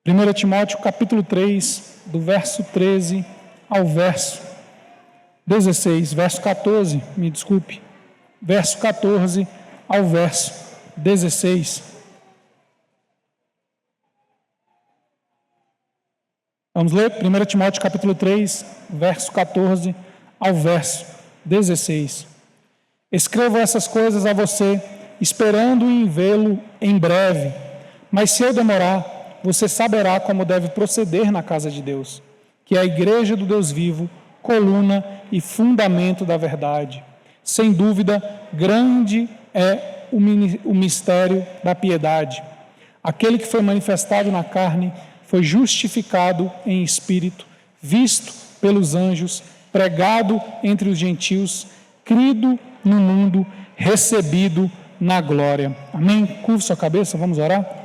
1 Timóteo capítulo 3, do verso 13 ao verso 16, verso 14, me desculpe, verso 14 ao verso 16. Vamos ler 1 Timóteo capítulo 3, verso 14 ao verso 16. Escrevo essas coisas a você, esperando em vê-lo em breve, mas se eu demorar, você saberá como deve proceder na casa de Deus, que é a igreja do Deus vivo, coluna e fundamento da verdade. Sem dúvida, grande é o mistério da piedade. Aquele que foi manifestado na carne foi justificado em espírito, visto pelos anjos, pregado entre os gentios, crido no mundo, recebido na glória. Amém? Curva sua cabeça, vamos orar?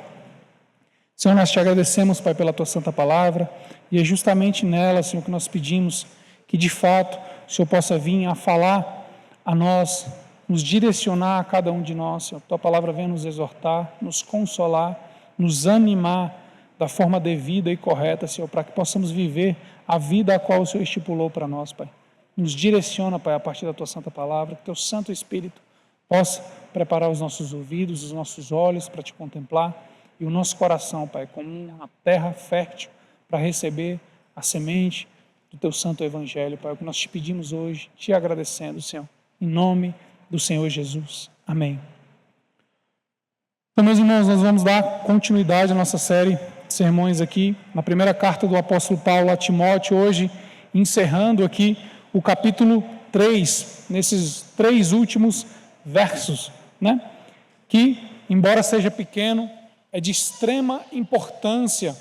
Senhor, nós te agradecemos, Pai, pela tua santa palavra, e é justamente nela, Senhor, que nós pedimos que, de fato, o Senhor possa vir a falar a nós, nos direcionar a cada um de nós, Senhor. Tua palavra venha nos exortar, nos consolar, nos animar da forma devida e correta, Senhor, para que possamos viver a vida a qual o Senhor estipulou para nós, Pai. Nos direciona, Pai, a partir da tua santa palavra, que teu Santo Espírito possa preparar os nossos ouvidos, os nossos olhos para te contemplar, e o nosso coração, Pai, como uma terra fértil para receber a semente do Teu Santo Evangelho, Pai. É o que nós te pedimos hoje, te agradecendo, Senhor, em nome do Senhor Jesus. Amém. Então, meus irmãos, nós vamos dar continuidade à nossa série de sermões aqui, na primeira carta do apóstolo Paulo a Timóteo, hoje encerrando aqui o capítulo 3, nesses 3 últimos versos, né? Que, embora seja pequeno, é de extrema importância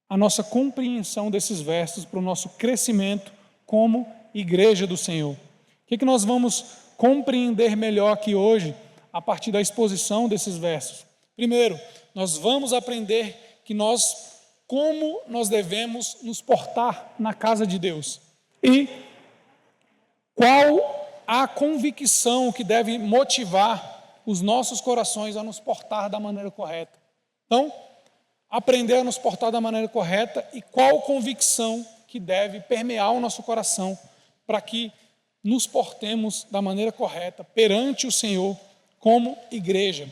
a nossa compreensão desses versos para o nosso crescimento como igreja do Senhor. O que nós vamos compreender melhor aqui hoje a partir da exposição desses versos? Primeiro, nós vamos aprender como nós devemos nos portar na casa de Deus e qual a convicção que deve motivar os nossos corações a nos portar da maneira correta. Então, aprender a nos portar da maneira correta e qual convicção que deve permear o nosso coração para que nos portemos da maneira correta perante o Senhor como igreja.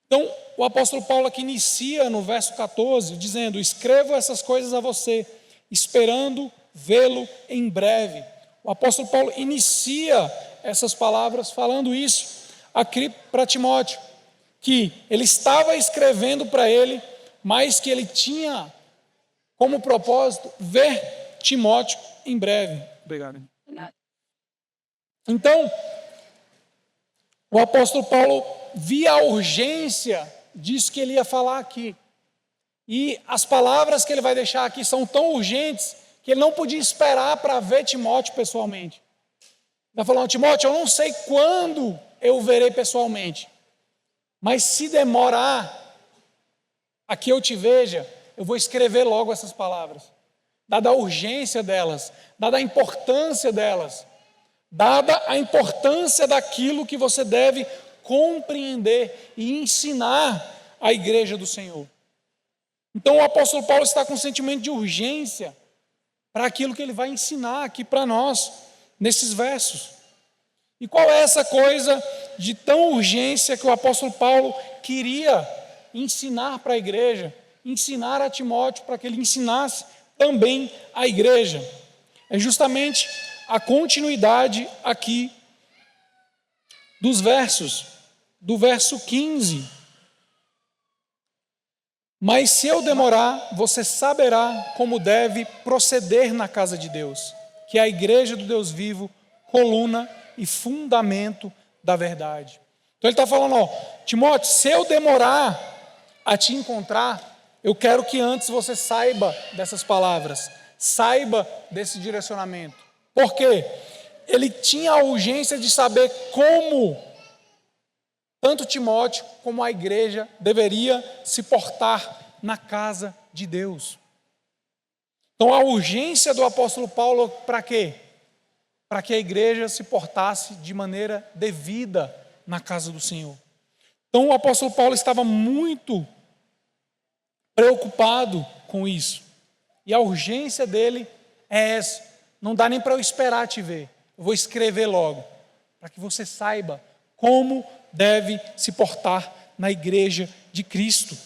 Então, o apóstolo Paulo aqui inicia no verso 14, dizendo: escrevo essas coisas a você, esperando vê-lo em breve. O apóstolo Paulo inicia essas palavras falando isso aqui para Timóteo, que ele estava escrevendo para ele, mas que ele tinha como propósito ver Timóteo em breve. Obrigado. Então, o apóstolo Paulo via a urgência disso que ele ia falar aqui. E as palavras que ele vai deixar aqui são tão urgentes que ele não podia esperar para ver Timóteo pessoalmente. Ele está falando: Timóteo, eu não sei quando eu o verei pessoalmente, mas se demorar a que eu te veja, eu vou escrever logo essas palavras, dada a urgência delas, dada a importância delas, dada a importância daquilo que você deve compreender e ensinar à igreja do Senhor. Então o apóstolo Paulo está com um sentimento de urgência para aquilo que ele vai ensinar aqui para nós, nesses versos. E qual é essa coisa de tão urgência que o apóstolo Paulo queria ensinar para a igreja, ensinar a Timóteo para que ele ensinasse também a igreja? É justamente a continuidade aqui dos versos, do verso 15. Mas se eu demorar, você saberá como deve proceder na casa de Deus, que é a igreja do Deus vivo, coluna e fundamento da verdade. Então ele está falando: ó, Timóteo, se eu demorar a te encontrar, eu quero que antes você saiba dessas palavras, saiba desse direcionamento. Por quê? Ele tinha a urgência de saber como tanto Timóteo como a igreja deveria se portar na casa de Deus. Então a urgência do apóstolo Paulo para quê? Para que a igreja se portasse de maneira devida na casa do Senhor. Então o apóstolo Paulo estava muito preocupado com isso. E a urgência dele é essa. Não dá nem para eu esperar te ver. Eu vou escrever logo, para que você saiba como deve se portar na igreja de Cristo.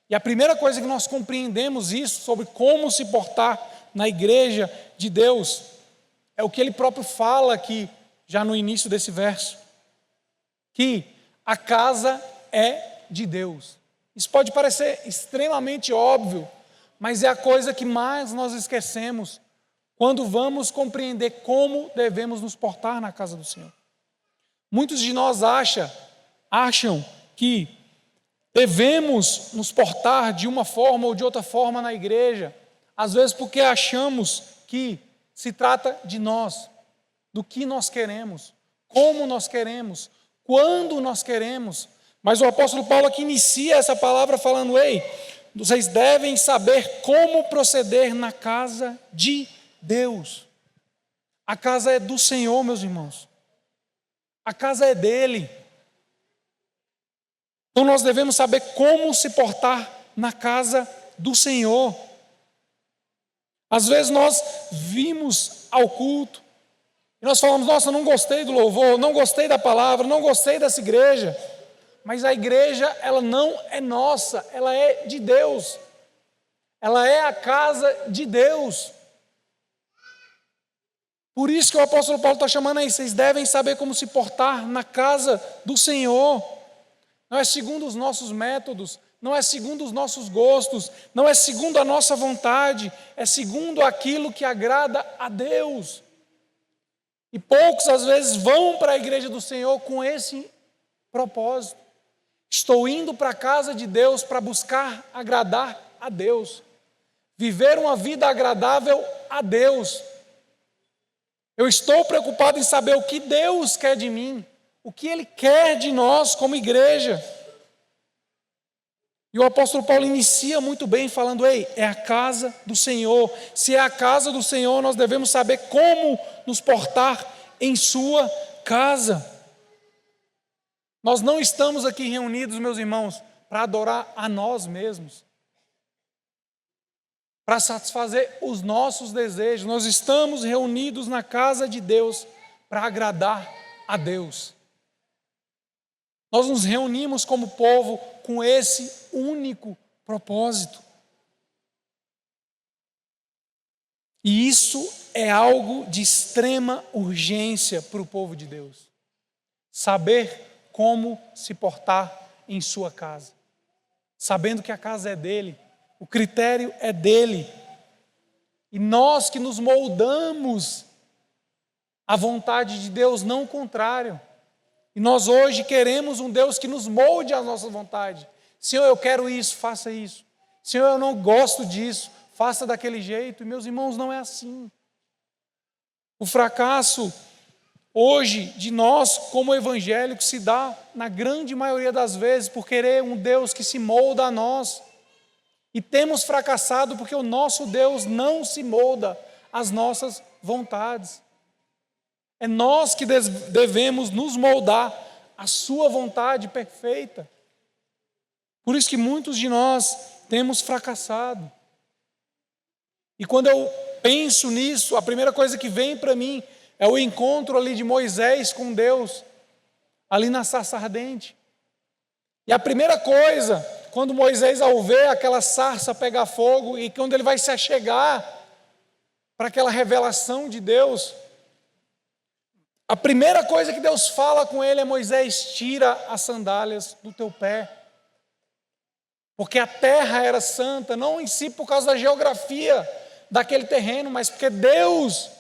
E a primeira coisa que nós compreendemos isso, sobre como se portar na igreja de Deus, é o que ele próprio fala aqui, já no início desse verso, que a casa é de Deus. Isso pode parecer extremamente óbvio, mas é a coisa que mais nós esquecemos quando vamos compreender como devemos nos portar na casa do Senhor. Muitos de nós acham que devemos nos portar de uma forma ou de outra forma na igreja, às vezes porque achamos que se trata de nós, do que nós queremos, como nós queremos, quando nós queremos. Mas o apóstolo Paulo aqui inicia essa palavra falando: ei, vocês devem saber como proceder na casa de Deus. A casa é do Senhor, meus irmãos. A casa é dele. Então nós devemos saber como se portar na casa do Senhor. Às vezes nós vimos ao culto e nós falamos: nossa, não gostei do louvor, não gostei da palavra, não gostei dessa igreja. Mas a igreja, ela não é nossa, ela é de Deus. Ela é a casa de Deus. Por isso que o apóstolo Paulo está chamando aí: vocês devem saber como se portar na casa do Senhor. Não é segundo os nossos métodos, não é segundo os nossos gostos, não é segundo a nossa vontade, é segundo aquilo que agrada a Deus. E poucos às vezes vão para a igreja do Senhor com esse propósito. Estou indo para a casa de Deus para buscar agradar a Deus, viver uma vida agradável a Deus. Eu estou preocupado em saber o que Deus quer de mim, o que Ele quer de nós como igreja. E o apóstolo Paulo inicia muito bem falando: ei, é a casa do Senhor. Se é a casa do Senhor, nós devemos saber como nos portar em sua casa. Nós não estamos aqui reunidos, meus irmãos, para adorar a nós mesmos, para satisfazer os nossos desejos. Nós estamos reunidos na casa de Deus para agradar a Deus. Nós nos reunimos como povo com esse único propósito. E isso é algo de extrema urgência para o povo de Deus. Saber como se portar em sua casa. Sabendo que a casa é dele, o critério é dele. E nós que nos moldamos à vontade de Deus, não o contrário. E nós hoje queremos um Deus que nos molde à nossa vontade. Senhor, eu quero isso, faça isso. Senhor, eu não gosto disso, faça daquele jeito. E meus irmãos, não é assim. O fracasso hoje de nós como evangélicos se dá na grande maioria das vezes por querer um Deus que se molda a nós. E temos fracassado porque o nosso Deus não se molda às nossas vontades. É nós que devemos nos moldar à sua vontade perfeita. Por isso que muitos de nós temos fracassado. E quando eu penso nisso, a primeira coisa que vem para mim é o encontro ali de Moisés com Deus, ali na sarça ardente. E a primeira coisa, quando Moisés, ao ver aquela sarça pegar fogo, e quando ele vai se achegar para aquela revelação de Deus, a primeira coisa que Deus fala com ele é: Moisés, tira as sandálias do teu pé. Porque a terra era santa, não em si por causa da geografia daquele terreno, mas porque Deus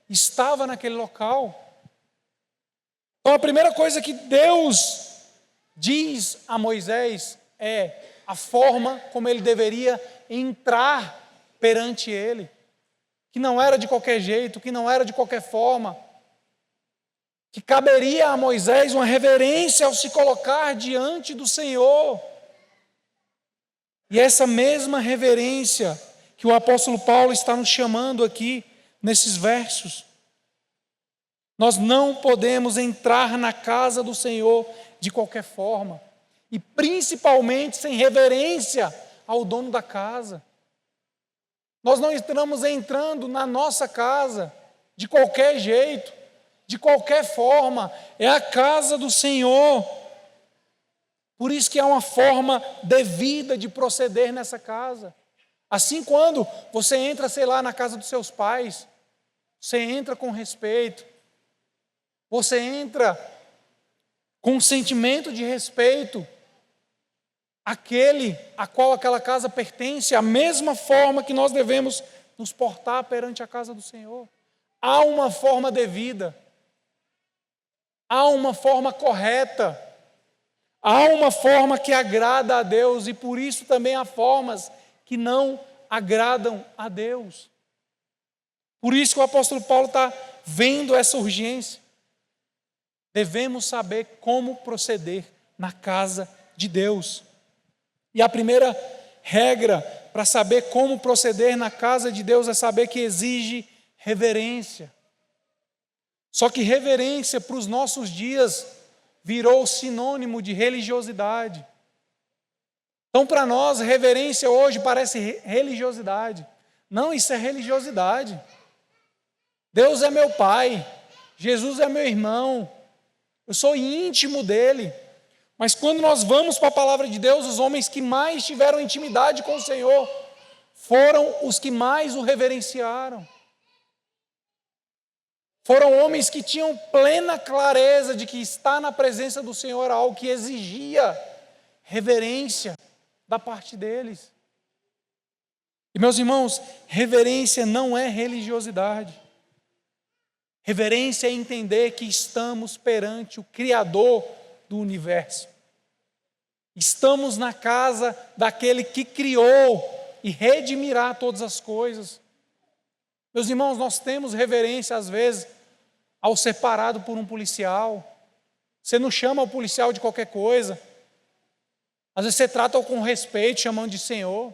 estava naquele local. Então a primeira coisa que Deus diz a Moisés é a forma como ele deveria entrar perante ele. Que não era de qualquer jeito, que não era de qualquer forma. Que caberia a Moisés uma reverência ao se colocar diante do Senhor. E essa mesma reverência que o apóstolo Paulo está nos chamando aqui, nesses versos. Nós não podemos entrar na casa do Senhor de qualquer forma. E principalmente sem reverência ao dono da casa. Nós não estamos entrando na nossa casa de qualquer jeito, de qualquer forma. É a casa do Senhor. Por isso que há uma forma devida de proceder nessa casa. Assim, quando você entra, sei lá, na casa dos seus pais, você entra com respeito, você entra com um sentimento de respeito àquele a qual aquela casa pertence, a mesma forma que nós devemos nos portar perante a casa do Senhor. Há uma forma devida, há uma forma correta, há uma forma que agrada a Deus, e por isso também há formas que não agradam a Deus. Por isso que o apóstolo Paulo está vendo essa urgência. Devemos saber como proceder na casa de Deus. E a primeira regra para saber como proceder na casa de Deus é saber que exige reverência. Só que reverência para os nossos dias virou sinônimo de religiosidade. Então, para nós, reverência hoje parece religiosidade. Não, isso é religiosidade. Deus é meu pai, Jesus é meu irmão, eu sou íntimo dele. Mas quando nós vamos para a palavra de Deus, os homens que mais tiveram intimidade com o Senhor foram os que mais o reverenciaram. Foram homens que tinham plena clareza de que estar na presença do Senhor era algo que exigia reverência da parte deles. E, meus irmãos, reverência não é religiosidade. Reverência é entender que estamos perante o Criador do universo. Estamos na casa daquele que criou e redimirá todas as coisas. Meus irmãos, nós temos reverência às vezes ao ser parado por um policial. Você não chama o policial de qualquer coisa. Às vezes você trata-o com respeito, chamando de senhor.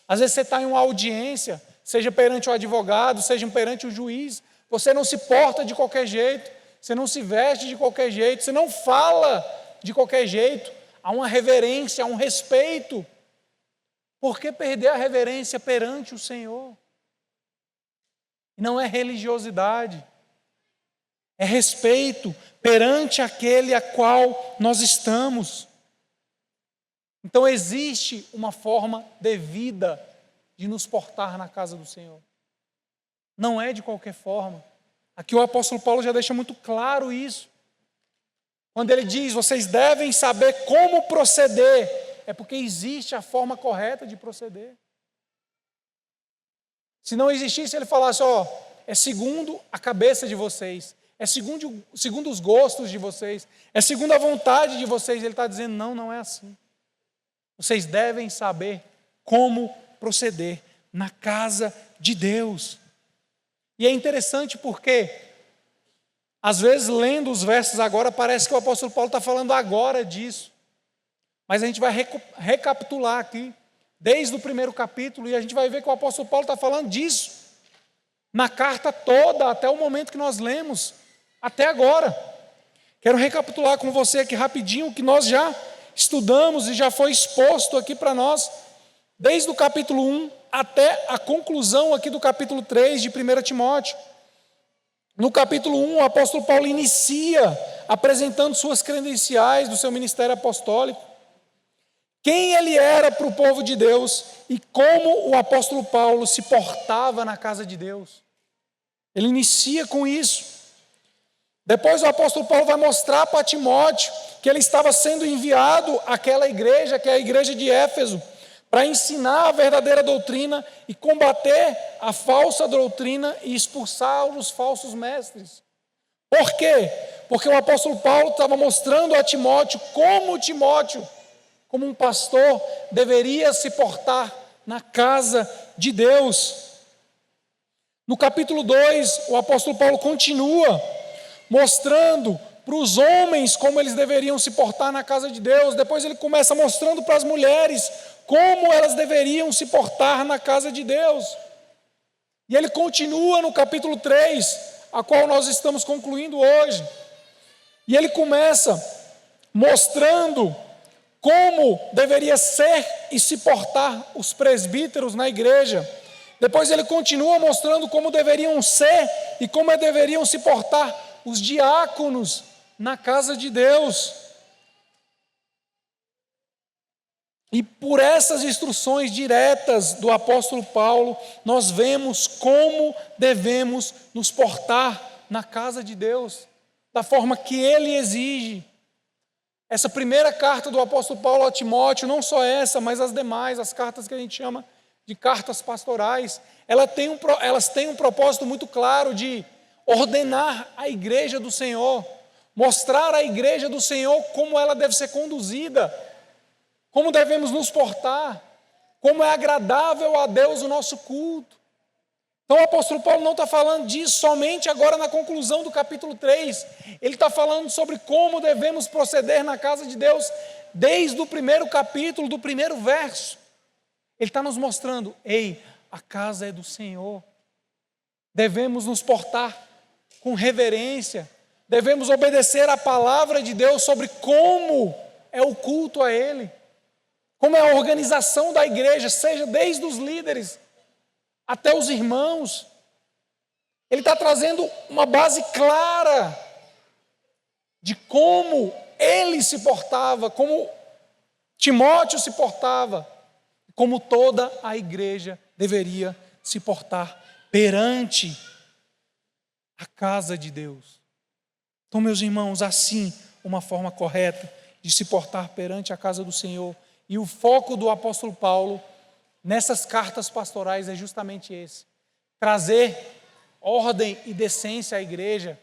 Às vezes você está em uma audiência, seja perante o advogado, seja perante o juiz. Você não se porta de qualquer jeito, você não se veste de qualquer jeito, você não fala de qualquer jeito. Há uma reverência, há um respeito. Por que perder a reverência perante o Senhor? Não é religiosidade, é respeito perante aquele a qual nós estamos. Então existe uma forma devida de nos portar na casa do Senhor. Não é de qualquer forma. Aqui o apóstolo Paulo já deixa muito claro isso. Quando ele diz, vocês devem saber como proceder, é porque existe a forma correta de proceder. Se não existisse, ele falasse, é segundo a cabeça de vocês, é segundo os gostos de vocês, é segundo a vontade de vocês. Ele está dizendo, não é assim. Vocês devem saber como proceder na casa de Deus. E é interessante porque, às vezes, lendo os versos agora, parece que o apóstolo Paulo está falando agora disso. Mas a gente vai recapitular aqui, desde o primeiro capítulo, e a gente vai ver que o apóstolo Paulo está falando disso, na carta toda, até o momento que nós lemos, até agora. Quero recapitular com você aqui rapidinho o que nós já estudamos e já foi exposto aqui para nós, desde o capítulo 1 até a conclusão aqui do capítulo 3 de 1 Timóteo. No capítulo 1, o apóstolo Paulo inicia apresentando suas credenciais do seu ministério apostólico, quem ele era para o povo de Deus e como o apóstolo Paulo se portava na casa de Deus. Ele inicia com isso. Depois o apóstolo Paulo vai mostrar para Timóteo que ele estava sendo enviado àquela igreja, que é a igreja de Éfeso, para ensinar a verdadeira doutrina e combater a falsa doutrina e expulsar os falsos mestres. Por quê? Porque o apóstolo Paulo estava mostrando a Timóteo, como um pastor, deveria se portar na casa de Deus. No capítulo 2, o apóstolo Paulo continua mostrando para os homens como eles deveriam se portar na casa de Deus. Depois ele começa mostrando para as mulheres como elas deveriam se portar na casa de Deus. E ele continua no capítulo 3, a qual nós estamos concluindo hoje. E ele começa mostrando como deveria ser e se portar os presbíteros na igreja. Depois ele continua mostrando como deveriam ser e como deveriam se portar os diáconos na casa de Deus. E por essas instruções diretas do apóstolo Paulo, nós vemos como devemos nos portar na casa de Deus, da forma que ele exige. Essa primeira carta do apóstolo Paulo a Timóteo, não só essa, mas as demais, as cartas que a gente chama de cartas pastorais, elas têm um propósito muito claro de ordenar a igreja do Senhor, mostrar à igreja do Senhor como ela deve ser conduzida, como devemos nos portar, como é agradável a Deus o nosso culto. Então o apóstolo Paulo não está falando disso somente agora na conclusão do capítulo 3. Ele está falando sobre como devemos proceder na casa de Deus desde o primeiro capítulo, do primeiro verso. Ele está nos mostrando, ei, a casa é do Senhor. Devemos nos portar com reverência. Devemos obedecer à palavra de Deus sobre como é o culto a Ele. Como é a organização da igreja, seja desde os líderes até os irmãos. Ele está trazendo uma base clara de como ele se portava, como Timóteo se portava, como toda a igreja deveria se portar perante a casa de Deus. Então, meus irmãos, assim, uma forma correta de se portar perante a casa do Senhor. E o foco do apóstolo Paulo nessas cartas pastorais é justamente esse: trazer ordem e decência à igreja,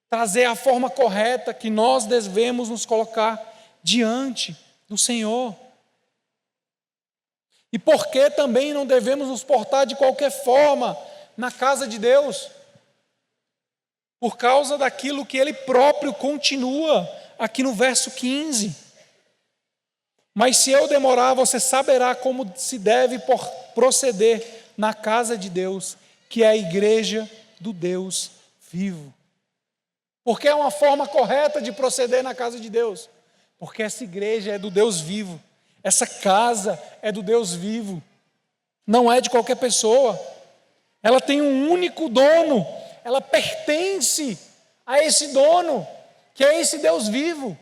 trazer a forma correta que nós devemos nos colocar diante do Senhor. E por que também não devemos nos portar de qualquer forma na casa de Deus? Por causa daquilo que ele próprio continua aqui no verso 15. Mas se eu demorar, você saberá como se deve proceder na casa de Deus, que é a igreja do Deus vivo. Porque é uma forma correta de proceder na casa de Deus? Porque essa igreja é do Deus vivo. Essa casa é do Deus vivo. Não é de qualquer pessoa. Ela tem um único dono. Ela pertence a esse dono, que é esse Deus vivo.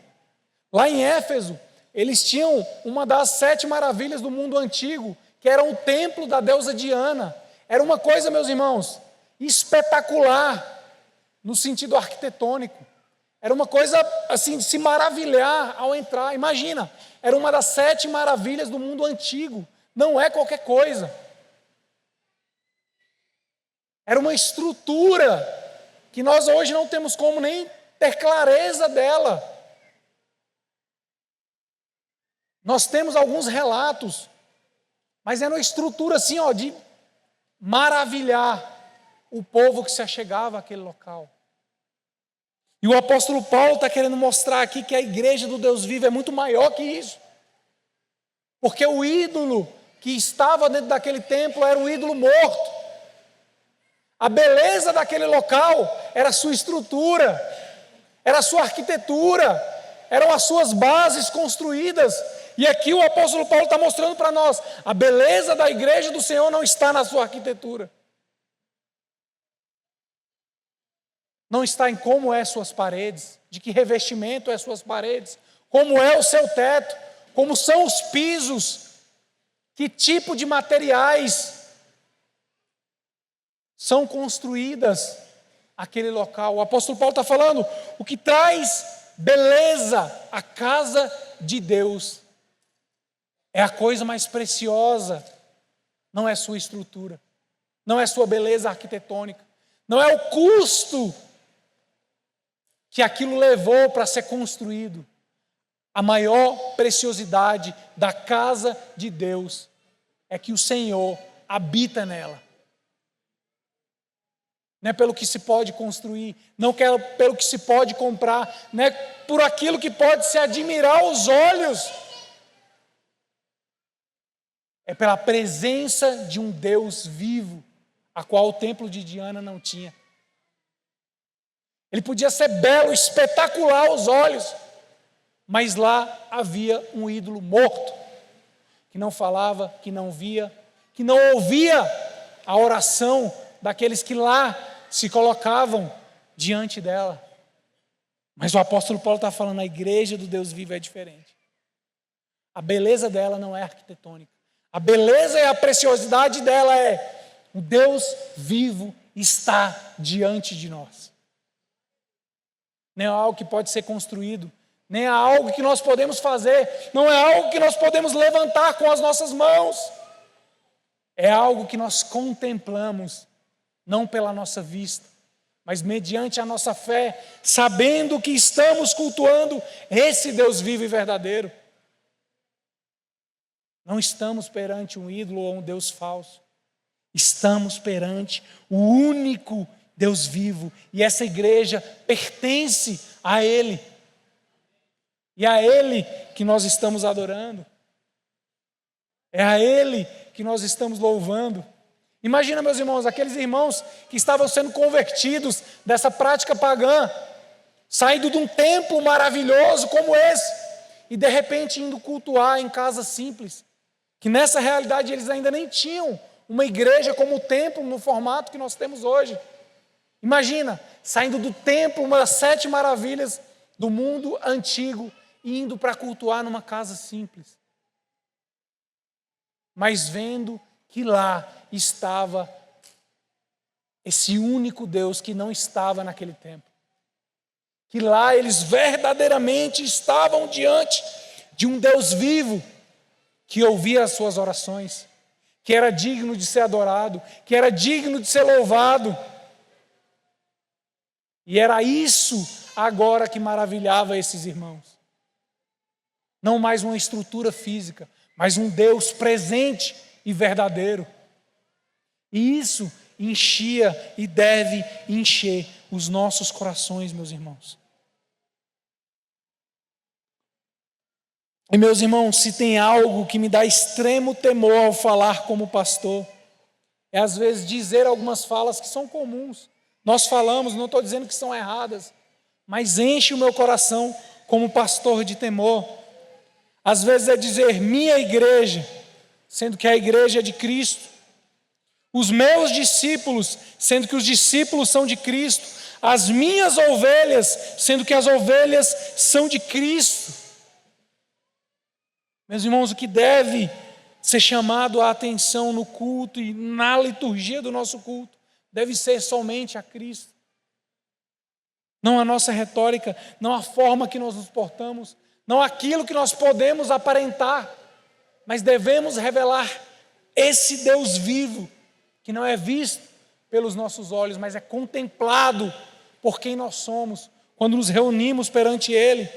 Lá em Éfeso, eles tinham uma das 7 maravilhas do mundo antigo, que era o templo da deusa Diana. Era uma coisa, meus irmãos, espetacular, no sentido arquitetônico. Era uma coisa, assim, de se maravilhar ao entrar. Imagina, era uma das 7 maravilhas do mundo antigo. Não é qualquer coisa. Era uma estrutura que nós hoje não temos como nem ter clareza dela. Nós temos alguns relatos, mas é uma estrutura assim, ó, de maravilhar o povo que se achegava àquele local. E o apóstolo Paulo está querendo mostrar aqui que a igreja do Deus vivo é muito maior que isso. Porque o ídolo que estava dentro daquele templo era um ídolo morto. A beleza daquele local era a sua estrutura, era a sua arquitetura, eram as suas bases construídas. E aqui o apóstolo Paulo está mostrando para nós, a beleza da igreja do Senhor não está na sua arquitetura. Não está em como é suas paredes, de que revestimento é suas paredes, como é o seu teto, como são os pisos, que tipo de materiais são construídas aquele local. O apóstolo Paulo está falando, o que traz beleza à casa de Deus é a coisa mais preciosa, não é sua estrutura, não é sua beleza arquitetônica, não é o custo que aquilo levou para ser construído. A maior preciosidade da casa de Deus é que o Senhor habita nela. Não é pelo que se pode construir, não é pelo que se pode comprar, não é por aquilo que pode se admirar aos olhos. É pela presença de um Deus vivo, a qual o templo de Diana não tinha. Ele podia ser belo, espetacular aos olhos, mas lá havia um ídolo morto, que não falava, que não via, que não ouvia a oração daqueles que lá se colocavam diante dela. Mas o apóstolo Paulo está falando, a igreja do Deus vivo é diferente. A beleza dela não é arquitetônica. A beleza e a preciosidade dela é: o Deus vivo está diante de nós. Não é algo que pode ser construído, nem é algo que nós podemos fazer, não é algo que nós podemos levantar com as nossas mãos. É algo que nós contemplamos, não pela nossa vista, mas mediante a nossa fé, sabendo que estamos cultuando esse Deus vivo e verdadeiro. Não estamos perante um ídolo ou um Deus falso. Estamos perante o único Deus vivo. E essa igreja pertence a Ele. E é a Ele que nós estamos adorando. É a Ele que nós estamos louvando. Imagina, meus irmãos, aqueles irmãos que estavam sendo convertidos dessa prática pagã, saindo de um templo maravilhoso como esse, e de repente indo cultuar em casas simples, que nessa realidade eles ainda nem tinham uma igreja como o templo no formato que nós temos hoje. Imagina, saindo do templo, uma das 7 maravilhas do mundo antigo, e indo para cultuar numa casa simples. Mas vendo que lá estava esse único Deus que não estava naquele templo. Que lá eles verdadeiramente estavam diante de um Deus vivo, que ouvia as suas orações, que era digno de ser adorado, que era digno de ser louvado. E era isso agora que maravilhava esses irmãos. Não mais uma estrutura física, mas um Deus presente e verdadeiro. E isso enchia e deve encher os nossos corações, meus irmãos. E, meus irmãos, se tem algo que me dá extremo temor ao falar como pastor, é às vezes dizer algumas falas que são comuns. Nós falamos, não estou dizendo que são erradas, mas enche o meu coração como pastor de temor. Às vezes é dizer minha igreja, sendo que a igreja é de Cristo. Os meus discípulos, sendo que os discípulos são de Cristo. As minhas ovelhas, sendo que as ovelhas são de Cristo. Meus irmãos, o que deve ser chamado a atenção no culto e na liturgia do nosso culto deve ser somente a Cristo. Não a nossa retórica, não a forma que nós nos portamos, não aquilo que nós podemos aparentar, mas devemos revelar esse Deus vivo, que não é visto pelos nossos olhos, mas é contemplado por quem nós somos, quando nos reunimos perante Ele.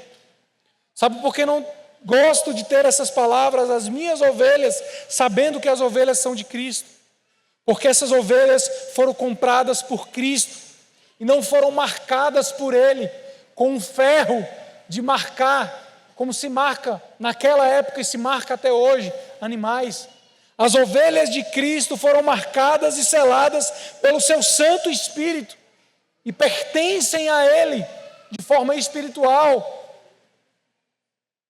Sabe por que não gosto de ter essas palavras, as minhas ovelhas, sabendo que as ovelhas são de Cristo? Porque essas ovelhas foram compradas por Cristo e não foram marcadas por Ele com um ferro de marcar, como se marca naquela época e se marca até hoje, animais. As ovelhas de Cristo foram marcadas e seladas pelo seu Santo Espírito e pertencem a Ele de forma espiritual.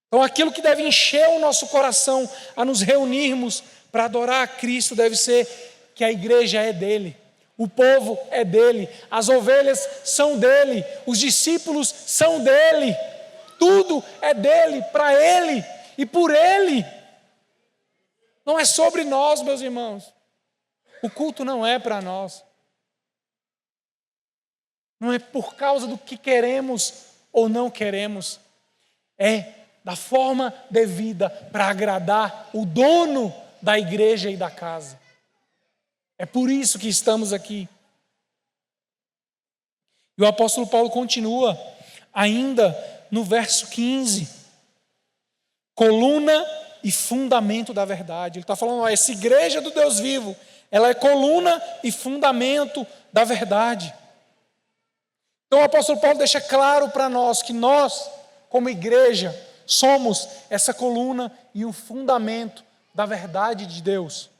Então aquilo que deve encher o nosso coração a nos reunirmos para adorar a Cristo deve ser que a igreja é dele, o povo é dele, as ovelhas são dele, os discípulos são dele, tudo é dele, para ele e por ele. Não é sobre nós, meus irmãos. O culto não é para nós. Não é por causa do que queremos ou não queremos. É da forma devida para agradar o dono da igreja e da casa. É por isso que estamos aqui. E o apóstolo Paulo continua, ainda no verso 15. Coluna e fundamento da verdade. Ele está falando, essa igreja do Deus vivo, ela é coluna e fundamento da verdade. Então o apóstolo Paulo deixa claro para nós que nós, como igreja, somos essa coluna e um fundamento da verdade de Deus.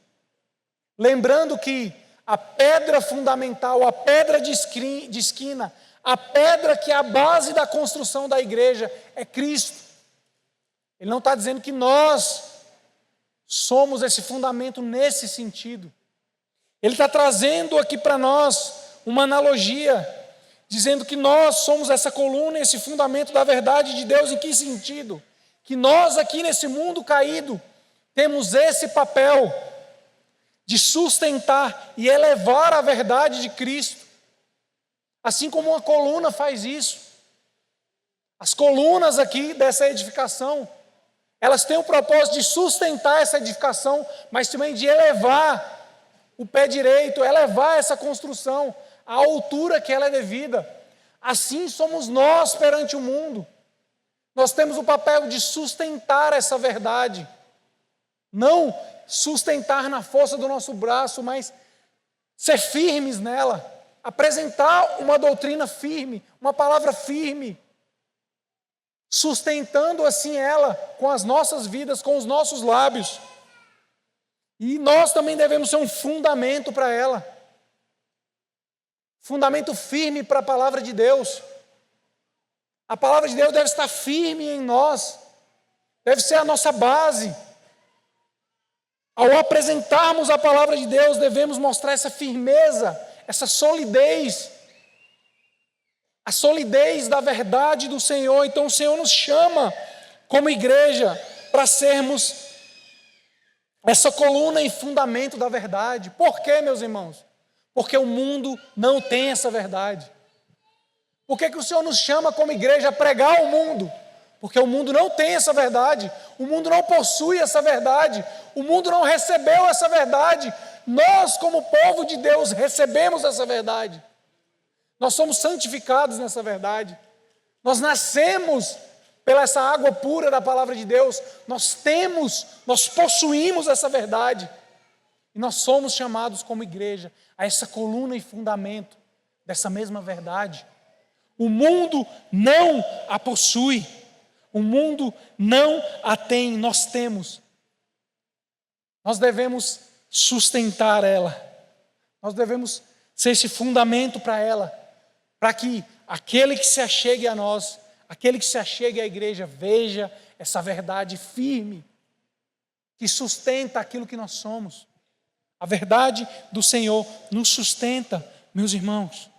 Lembrando que a pedra fundamental, a pedra de esquina, a pedra que é a base da construção da igreja é Cristo. Ele não está dizendo que nós somos esse fundamento nesse sentido. Ele está trazendo aqui para nós uma analogia, dizendo que nós somos essa coluna, esse fundamento da verdade de Deus. Em que sentido? Que nós aqui nesse mundo caído temos esse papel de sustentar e elevar a verdade de Cristo, assim como uma coluna faz isso. As colunas aqui dessa edificação, elas têm o propósito de sustentar essa edificação, mas também de elevar o pé direito, elevar essa construção à altura que ela é devida. Assim somos nós perante o mundo. Nós temos o papel de sustentar essa verdade, não sustentar na força do nosso braço, mas ser firmes nela, apresentar uma doutrina firme, uma palavra firme, sustentando assim ela com as nossas vidas, com os nossos lábios. E nós também devemos ser um fundamento para ela, fundamento firme para a palavra de Deus. A palavra de Deus deve estar firme em nós, deve ser a nossa base. Ao apresentarmos a palavra de Deus, devemos mostrar essa firmeza, essa solidez, a solidez da verdade do Senhor. Então o Senhor nos chama como igreja para sermos essa coluna e fundamento da verdade. Por quê, meus irmãos? Porque o mundo não tem essa verdade. Por que o Senhor nos chama como igreja a pregar ao mundo? Porque o mundo não tem essa verdade, o mundo não possui essa verdade, o mundo não recebeu essa verdade. Nós, como povo de Deus, recebemos essa verdade. Nós somos santificados nessa verdade. Nós nascemos pela essa água pura da palavra de Deus. Nós possuímos essa verdade. E nós somos chamados como igreja a essa coluna e fundamento dessa mesma verdade. O mundo não a possui. O mundo não a tem, nós temos. Nós devemos sustentar ela. Nós devemos ser esse fundamento para ela, para que aquele que se achegue a nós, aquele que se achegue à igreja, veja essa verdade firme, que sustenta aquilo que nós somos. A verdade do Senhor nos sustenta, meus irmãos.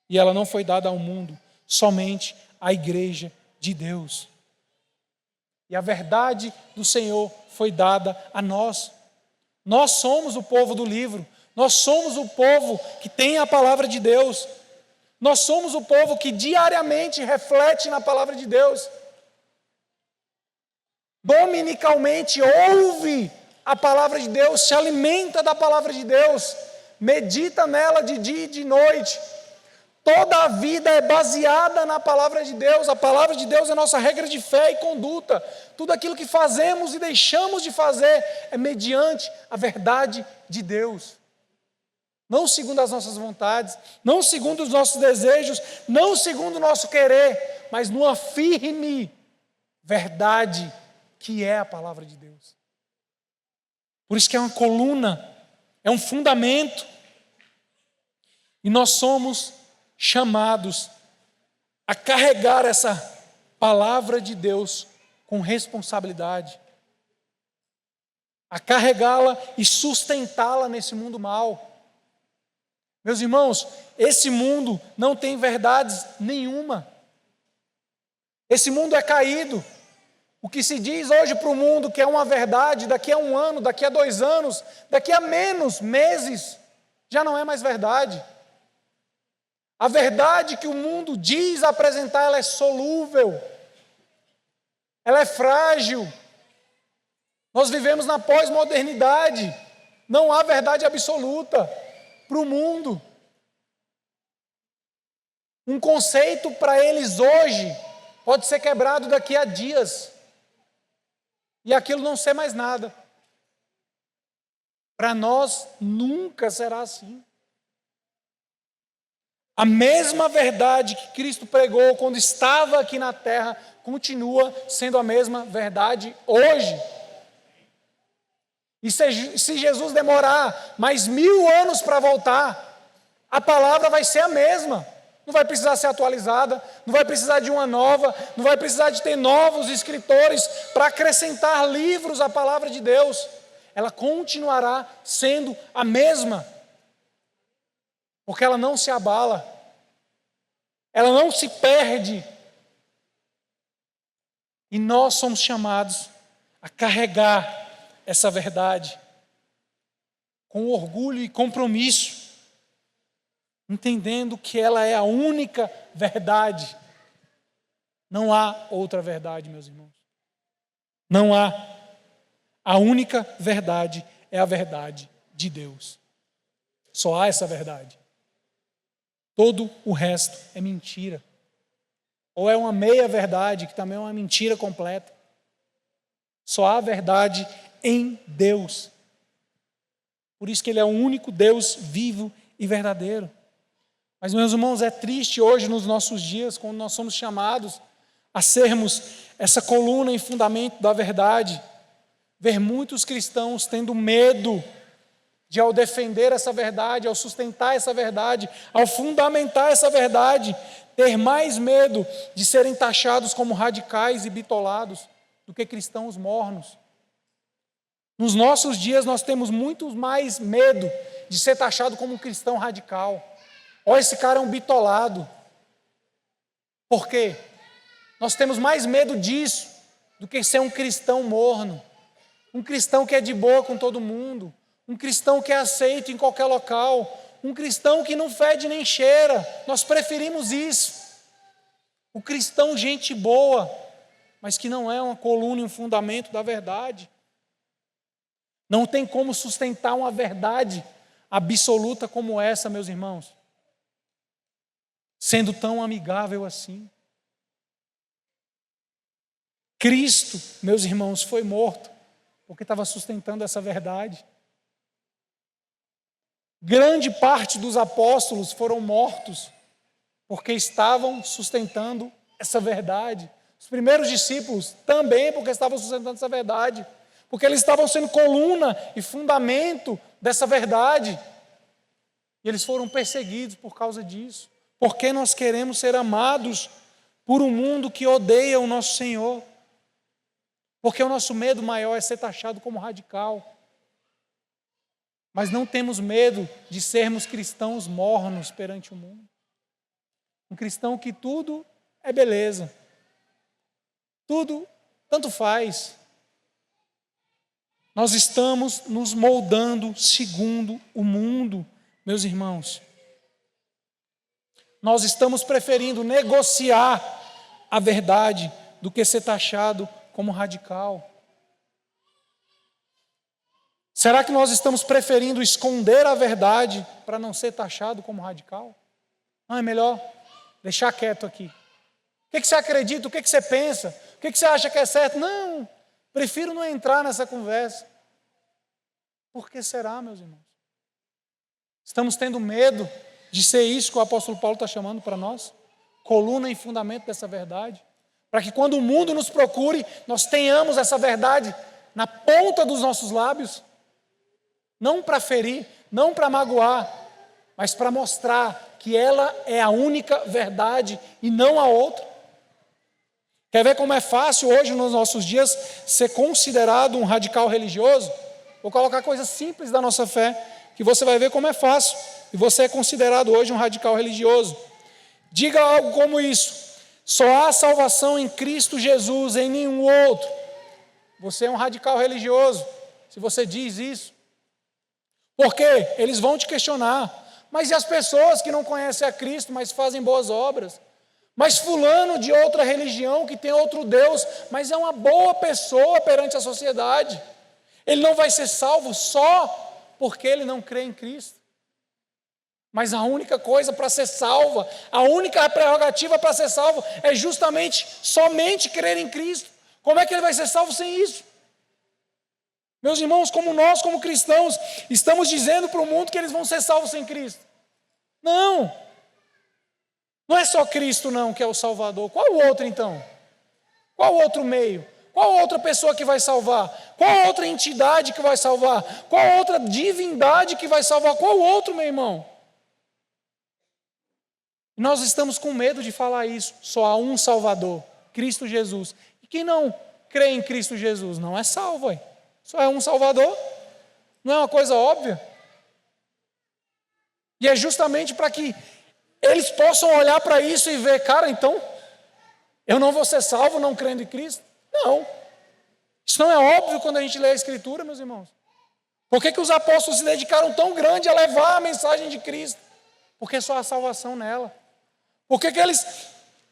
E ela não foi dada ao mundo, somente à igreja de Deus. E a verdade do Senhor foi dada a nós. Nós somos o povo do livro. Nós somos o povo que tem a palavra de Deus. Nós somos o povo que diariamente reflete na palavra de Deus. Dominicalmente ouve a palavra de Deus, se alimenta da palavra de Deus, medita nela de dia e de noite. Toda a vida é baseada na palavra de Deus. A palavra de Deus é nossa regra de fé e conduta. Tudo aquilo que fazemos e deixamos de fazer é mediante a verdade de Deus. Não segundo as nossas vontades, não segundo os nossos desejos, não segundo o nosso querer, mas numa firme verdade que é a palavra de Deus. Por isso que é uma coluna, é um fundamento. E nós somos chamados a carregar essa palavra de Deus com responsabilidade, a carregá-la e sustentá-la nesse mundo mau. Meus irmãos, esse mundo não tem verdades nenhuma. Esse mundo é caído. O que se diz hoje para o mundo que é uma verdade, daqui a 1 ano, daqui a 2 anos, daqui a menos meses, já não é mais verdade. A verdade que o mundo diz apresentar, ela é solúvel, ela é frágil. Nós vivemos na pós-modernidade, não há verdade absoluta para o mundo. Um conceito para eles hoje pode ser quebrado daqui a dias e aquilo não ser mais nada. Para nós nunca será assim. A mesma verdade que Cristo pregou quando estava aqui na terra continua sendo a mesma verdade hoje. E se Jesus demorar mais 1000 anos para voltar, a palavra vai ser a mesma. não vai precisar ser atualizada, não vai precisar de uma nova, não vai precisar de ter novos escritores para acrescentar livros à palavra de Deus. Ela continuará sendo a mesma, porque ela não se abala, ela não se perde. E nós somos chamados a carregar essa verdade com orgulho e compromisso, entendendo que ela é a única verdade. Não há outra verdade, meus irmãos. Não há. A única verdade é a verdade de Deus. Só há essa verdade. Todo o resto é mentira. Ou é uma meia verdade, que também é uma mentira completa. Só há verdade em Deus. Por isso que Ele é o único Deus vivo e verdadeiro. Mas, meus irmãos, é triste hoje nos nossos dias, quando nós somos chamados a sermos essa coluna e fundamento da verdade, ver muitos cristãos tendo medo de, ao defender essa verdade, ao sustentar essa verdade, ao fundamentar essa verdade, ter mais medo de serem taxados como radicais e bitolados do que cristãos mornos. Nos nossos dias nós temos muito mais medo de ser taxado como um cristão radical. Ó, esse cara é um bitolado. Por quê? Nós temos mais medo disso do que ser um cristão morno. Um cristão que é de boa com todo mundo. Um cristão que é aceito em qualquer local. Um cristão que não fede nem cheira. Nós preferimos isso. O cristão gente boa, mas que não é uma coluna e um fundamento da verdade. Não tem como sustentar uma verdade absoluta como essa, meus irmãos, sendo tão amigável assim. Cristo, meus irmãos, foi morto porque estava sustentando essa verdade. Grande parte dos apóstolos foram mortos porque estavam sustentando essa verdade. Os primeiros discípulos também porque estavam sustentando essa verdade, porque eles estavam sendo coluna e fundamento dessa verdade. E eles foram perseguidos por causa disso. Porque nós queremos ser amados por um mundo que odeia o nosso Senhor. Porque o nosso medo maior é ser taxado como radical. Mas não temos medo de sermos cristãos mornos perante o mundo. Um cristão que tudo é beleza. Tudo, tanto faz. Nós estamos nos moldando segundo o mundo, meus irmãos. Nós estamos preferindo negociar a verdade do que ser taxado como radical. Será que nós estamos preferindo esconder a verdade para não ser taxado como radical? Não é melhor deixar quieto aqui. O que você acredita? O que você pensa? O que você acha que é certo? Não, prefiro não entrar nessa conversa. Por que será, meus irmãos? Estamos tendo medo de ser isso que o apóstolo Paulo está chamando para nós? Coluna e fundamento dessa verdade. Para que quando o mundo nos procure, nós tenhamos essa verdade na ponta dos nossos lábios. Não para ferir, não para magoar, mas para mostrar que ela é a única verdade e não a outra. Quer ver como é fácil hoje, nos nossos dias, ser considerado um radical religioso? Vou colocar coisas simples da nossa fé, que você vai ver como é fácil. E você é considerado hoje um radical religioso. Diga algo como isso: só há salvação em Cristo Jesus, em nenhum outro. Você é um radical religioso se você diz isso. Por quê? Eles vão te questionar. Mas e as pessoas que não conhecem a Cristo, mas fazem boas obras? Mas fulano de outra religião, que tem outro Deus, mas é uma boa pessoa perante a sociedade. Ele não vai ser salvo só porque ele não crê em Cristo. Mas a única coisa para ser salva, a única prerrogativa para ser salvo é justamente, somente crer em Cristo. Como é que ele vai ser salvo sem isso? Meus irmãos, como nós, como cristãos, estamos dizendo para o mundo que eles vão ser salvos sem Cristo. Não. Não é só Cristo não que é o Salvador. Qual o outro então? Qual outro meio? Qual outra pessoa que vai salvar? Qual outra entidade que vai salvar? Qual outra divindade que vai salvar? Qual outro, meu irmão? E nós estamos com medo de falar isso. Só há um Salvador, Cristo Jesus. E quem não crê em Cristo Jesus não é salvo. Ué. Só é um Salvador. Não é uma coisa óbvia? E é justamente para que eles possam olhar para isso e ver, cara, então, eu não vou ser salvo não crendo em Cristo? Não. Isso não é óbvio quando a gente lê a Escritura, meus irmãos. Por que os apóstolos se dedicaram tão grande a levar a mensagem de Cristo? Porque só há salvação nela. Por que eles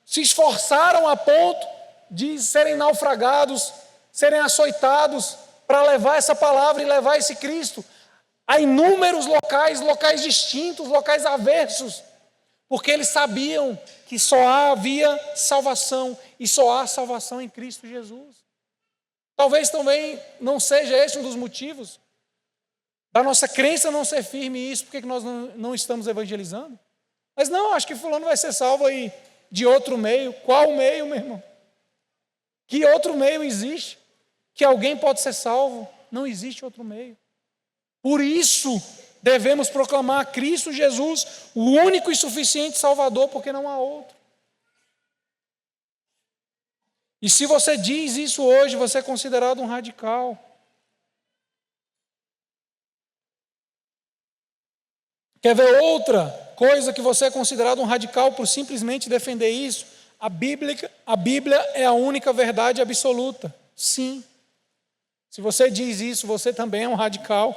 se esforçaram a ponto de serem naufragados, serem açoitados, para levar essa palavra e levar esse Cristo a inúmeros locais, locais distintos, locais aversos? Porque eles sabiam que só havia salvação, e só há salvação em Cristo Jesus. Talvez também não seja esse um dos motivos da nossa crença não ser firme em isso, porque nós não estamos evangelizando. Mas não, acho que fulano vai ser salvo aí de outro meio. Qual meio, meu irmão? Que outro meio existe? Que alguém pode ser salvo? Não existe outro meio. Por isso, devemos proclamar Cristo Jesus, o único e suficiente Salvador, porque não há outro. E se você diz isso hoje, você é considerado um radical. Quer ver outra coisa que você é considerado um radical por simplesmente defender isso? A Bíblia é a única verdade absoluta. Sim. Se você diz isso, você também é um radical.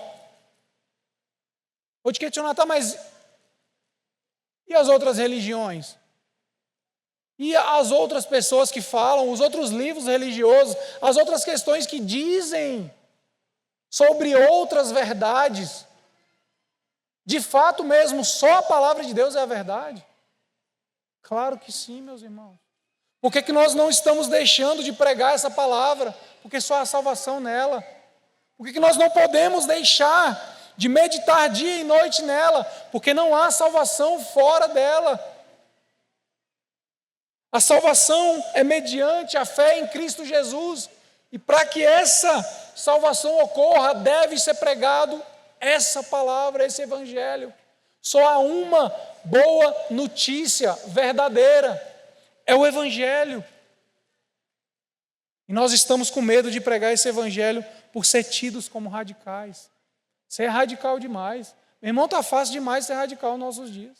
Vou te questionar, tá, mas e as outras religiões? E as outras pessoas que falam, os outros livros religiosos, as outras questões que dizem sobre outras verdades? De fato mesmo, só a palavra de Deus é a verdade? Claro que sim, meus irmãos. Por que nós não estamos deixando de pregar essa palavra? Porque só há salvação nela. Por que nós não podemos deixar de meditar dia e noite nela? Porque não há salvação fora dela. A salvação é mediante a fé em Cristo Jesus. E para que essa salvação ocorra, deve ser pregado essa palavra, esse evangelho. Só há uma boa notícia verdadeira, é o evangelho. E nós estamos com medo de pregar esse evangelho por ser tidos como radicais. Ser radical demais. Meu irmão, está fácil demais ser radical nos nossos dias.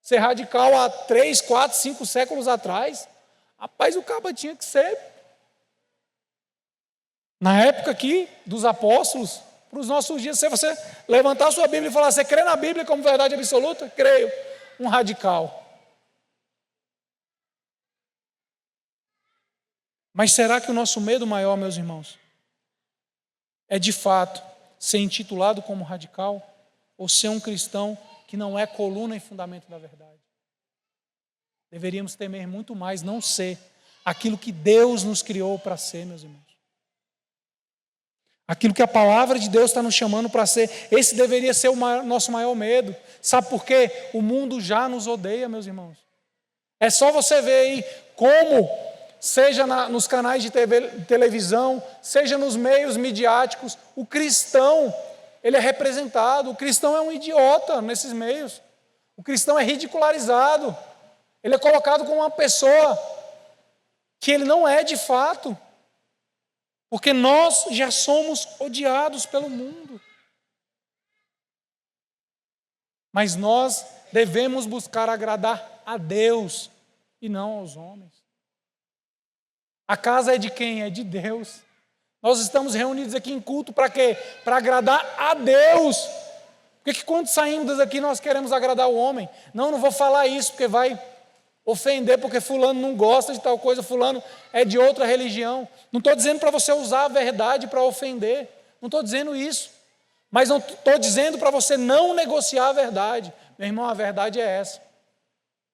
Ser radical há 3, 4, 5 séculos atrás, rapaz, o cabo tinha que ser. Na época aqui dos apóstolos, para os nossos dias, se você levantar a sua Bíblia e falar, você crê na Bíblia como verdade absoluta? Creio. Um radical. Mas será que o nosso medo maior, meus irmãos, é de fato ser intitulado como radical ou ser um cristão que não é coluna e fundamento da verdade? Deveríamos temer muito mais não ser aquilo que Deus nos criou para ser, meus irmãos. Aquilo que a palavra de Deus está nos chamando para ser. Esse deveria ser o nosso maior medo. Sabe por quê? O mundo já nos odeia, meus irmãos. É só você ver aí como, seja nos canais de televisão, seja nos meios midiáticos, o cristão, ele é representado. O cristão é um idiota nesses meios. O cristão é ridicularizado. Ele é colocado como uma pessoa que ele não é de fato. Porque nós já somos odiados pelo mundo. Mas nós devemos buscar agradar a Deus e não aos homens. A casa é de quem? É de Deus. Nós estamos reunidos aqui em culto para quê? Para agradar a Deus. Por que quando saímos daqui nós queremos agradar o homem? Não vou falar isso porque vai ofender, porque fulano não gosta de tal coisa, fulano é de outra religião. Não estou dizendo para você usar a verdade para ofender, não estou dizendo isso, mas não estou dizendo para você não negociar a verdade. Meu irmão, a verdade é essa.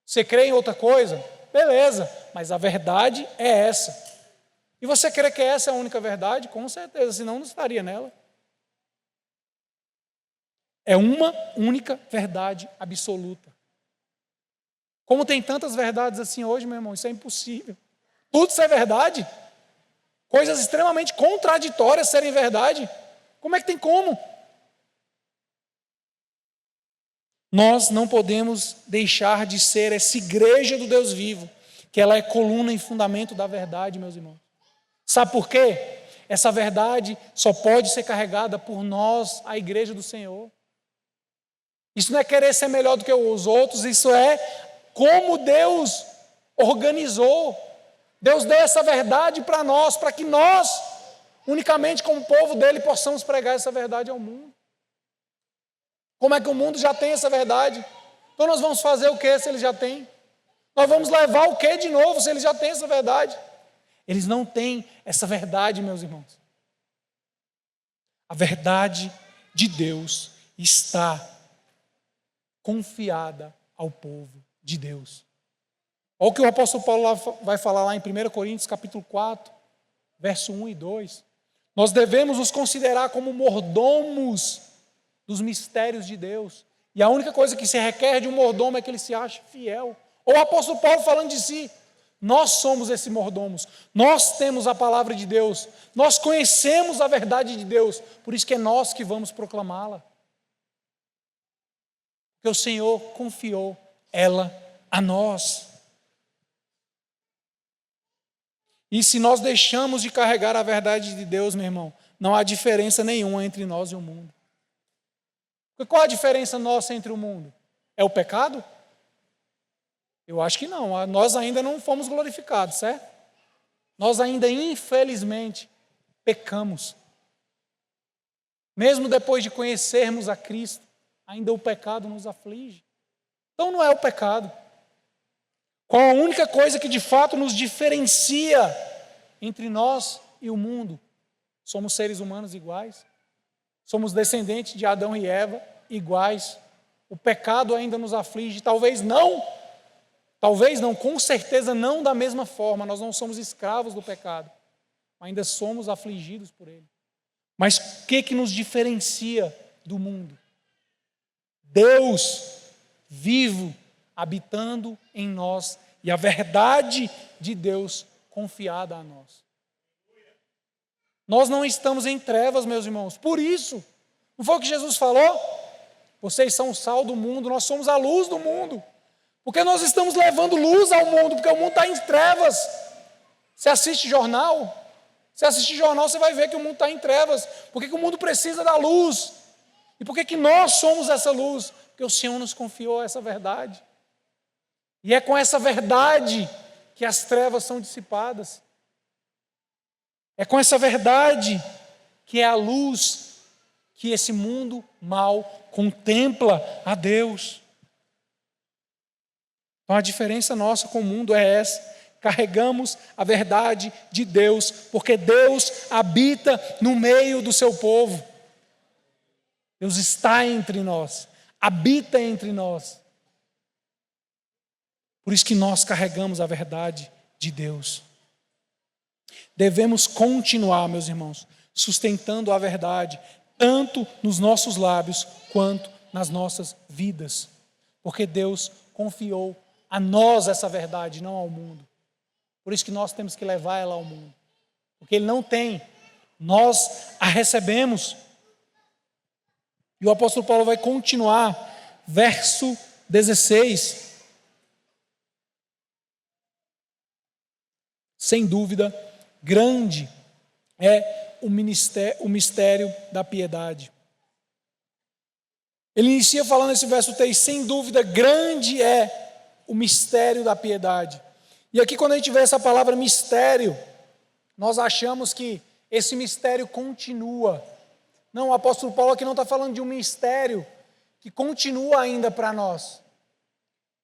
Você crê em outra coisa? Beleza, mas a verdade é essa. E você crê que essa é a única verdade? Com certeza, senão não estaria nela. É uma única verdade absoluta. Como tem tantas verdades assim hoje, meu irmão, isso é impossível. Tudo isso é verdade? Coisas extremamente contraditórias serem verdade? Como é que tem como? nós não podemos deixar de ser essa igreja do Deus vivo, que ela é coluna e fundamento da verdade, meus irmãos. Sabe por quê? Essa verdade só pode ser carregada por nós, a igreja do Senhor. Isso não é querer ser melhor do que os outros, isso é como Deus organizou. Deus deu essa verdade para nós, para que nós, unicamente como povo dele, possamos pregar essa verdade ao mundo. Como é que o mundo já tem essa verdade? Então nós vamos fazer o que se ele já tem? Nós vamos levar o que de novo se ele já tem essa verdade? Eles não têm essa verdade, meus irmãos. A verdade de Deus está confiada ao povo de Deus. Olha o que o apóstolo Paulo vai falar lá em 1 Coríntios capítulo 4, verso 1 e 2. Nós devemos nos considerar como mordomos dos mistérios de Deus. E a única coisa que se requer de um mordomo é que ele se ache fiel. Ou o apóstolo Paulo falando de si. Nós somos esses mordomos. Nós temos a palavra de Deus. Nós conhecemos a verdade de Deus. Por isso que é nós que vamos proclamá-la. Porque o Senhor confiou ela a nós. E se nós deixamos de carregar a verdade de Deus, meu irmão, não há diferença nenhuma entre nós e o mundo. Porque qual a diferença nossa entre o mundo? É o pecado? Eu acho que não. Nós ainda não fomos glorificados, certo? Nós ainda, infelizmente, pecamos. Mesmo depois de conhecermos a Cristo, ainda o pecado nos aflige. Então não é o pecado. Qual a única coisa que de fato nos diferencia entre nós e o mundo? Somos seres humanos iguais. Somos descendentes de Adão e Eva iguais. O pecado ainda nos aflige, talvez não, com certeza não da mesma forma. Nós não somos escravos do pecado, ainda somos afligidos por ele. Mas o que nos diferencia do mundo? Deus vivo, habitando em nós, e a verdade de Deus confiada a nós. Nós não estamos em trevas, meus irmãos. Por isso, não foi o que Jesus falou? Vocês são o sal do mundo, nós somos a luz do mundo. Porque nós estamos levando luz ao mundo, porque o mundo está em trevas. Você assiste jornal? Você vai ver que o mundo está em trevas. Por que o mundo precisa da luz? E por que nós somos essa luz? Porque o Senhor nos confiou essa verdade. E é com essa verdade que as trevas são dissipadas. É com essa verdade que é a luz que esse mundo mau contempla a Deus. Então a diferença nossa com o mundo é essa. Carregamos a verdade de Deus, porque Deus habita no meio do seu povo. Deus está entre nós, habita entre nós. Por isso que nós carregamos a verdade de Deus. Devemos continuar, meus irmãos, sustentando a verdade, tanto nos nossos lábios quanto nas nossas vidas. Porque Deus confiou a nós essa verdade, não ao mundo. Por isso que nós temos que levar ela ao mundo. Porque Ele não tem, nós a recebemos. E o apóstolo Paulo vai continuar, verso 16. Sem dúvida, grande é o mistério da piedade. Ele inicia falando nesse verso 3, sem dúvida, grande é o mistério da piedade. E aqui quando a gente vê essa palavra mistério, nós achamos que esse mistério continua. Não, o apóstolo Paulo aqui não está falando de um mistério que continua ainda para nós.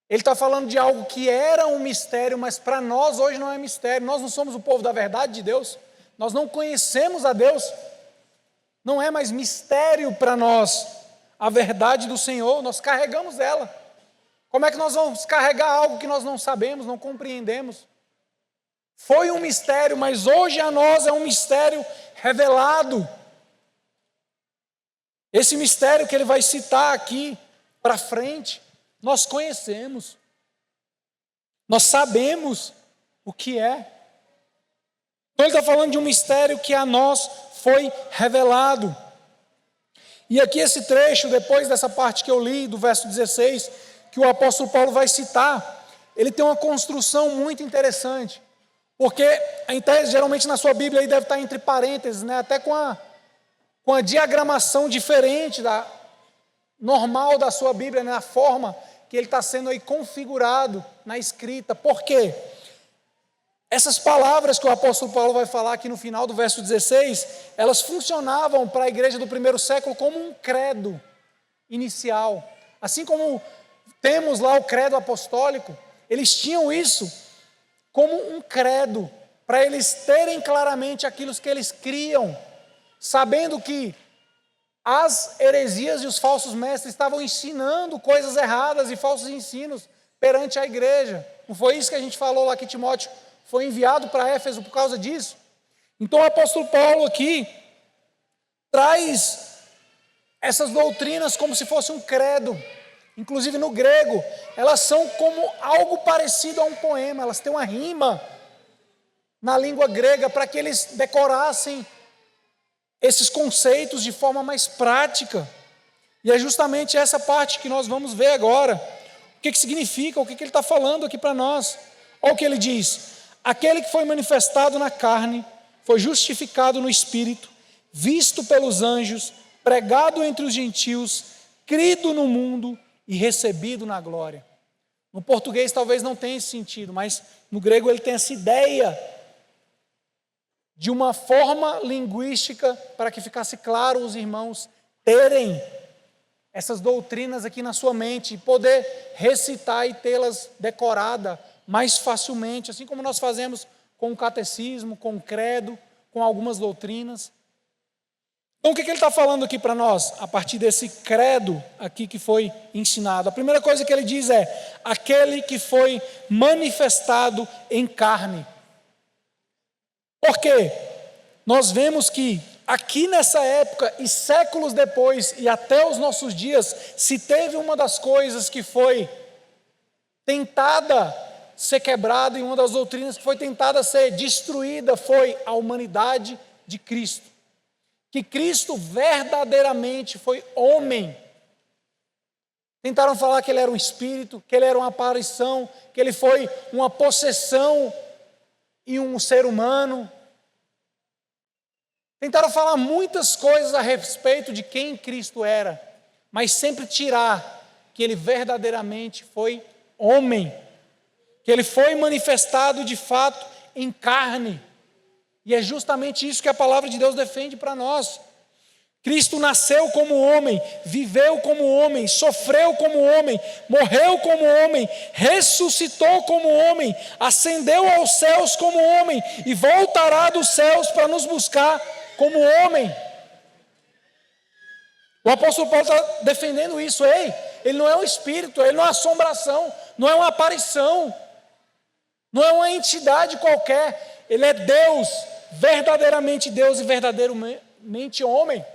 Ele está falando de algo que era um mistério, mas para nós hoje não é mistério. Nós não somos o povo da verdade de Deus. Nós não conhecemos a Deus. Não é mais mistério para nós a verdade do Senhor. Nós carregamos ela. Como é que nós vamos carregar algo que nós não sabemos, não compreendemos? Foi um mistério, mas hoje a nós é um mistério revelado. Esse mistério que ele vai citar aqui para frente, nós conhecemos, nós sabemos o que é. Então ele está falando de um mistério que a nós foi revelado. E aqui esse trecho, depois dessa parte que eu li, do verso 16, que o apóstolo Paulo vai citar, ele tem uma construção muito interessante. Porque, em tese, geralmente na sua Bíblia aí deve estar entre parênteses, né? Até com a diagramação diferente da normal da sua Bíblia, né? A forma que ele está sendo aí configurado na escrita. Por quê? Essas palavras que o apóstolo Paulo vai falar aqui no final do verso 16, elas funcionavam para a igreja do primeiro século como um credo inicial. Assim como temos lá o credo apostólico, eles tinham isso como um credo, para eles terem claramente aquilo que eles criam, sabendo que as heresias e os falsos mestres estavam ensinando coisas erradas e falsos ensinos perante a igreja. Não foi isso que a gente falou lá que Timóteo foi enviado para Éfeso por causa disso? Então o apóstolo Paulo aqui traz essas doutrinas como se fosse um credo. Inclusive no grego, elas são como algo parecido a um poema, elas têm uma rima na língua grega para que eles decorassem esses conceitos de forma mais prática. E é justamente essa parte que nós vamos ver agora. O que significa, o que ele está falando aqui para nós. Olha o que ele diz: aquele que foi manifestado na carne, foi justificado no Espírito, visto pelos anjos, pregado entre os gentios, crido no mundo e recebido na glória. No português talvez não tenha esse sentido, mas no grego ele tem essa ideia de uma forma linguística para que ficasse claro os irmãos terem essas doutrinas aqui na sua mente e poder recitar e tê-las decorada mais facilmente, assim como nós fazemos com o catecismo, com o credo, com algumas doutrinas. Então o que ele está falando aqui para nós, a partir desse credo aqui que foi ensinado? A primeira coisa que ele diz é, aquele que foi manifestado em carne. Por quê? Nós vemos que aqui nessa época e séculos depois e até os nossos dias, se teve uma das coisas que foi tentada ser quebrada e uma das doutrinas que foi tentada ser destruída foi a humanidade de Cristo. Que Cristo verdadeiramente foi homem. Tentaram falar que ele era um espírito, que ele era uma aparição, que ele foi uma possessão e um ser humano. Tentaram falar muitas coisas a respeito de quem Cristo era, mas sempre tirar que ele verdadeiramente foi homem, que ele foi manifestado de fato em carne. E é justamente isso que a palavra de Deus defende para nós. Cristo nasceu como homem, viveu como homem, sofreu como homem, morreu como homem, ressuscitou como homem, ascendeu aos céus como homem e voltará dos céus para nos buscar como homem. O apóstolo Paulo está defendendo isso. Ele não é um espírito, ele não é uma assombração, não é uma aparição, não é uma entidade qualquer. Ele é Deus, verdadeiramente Deus e verdadeiramente homem.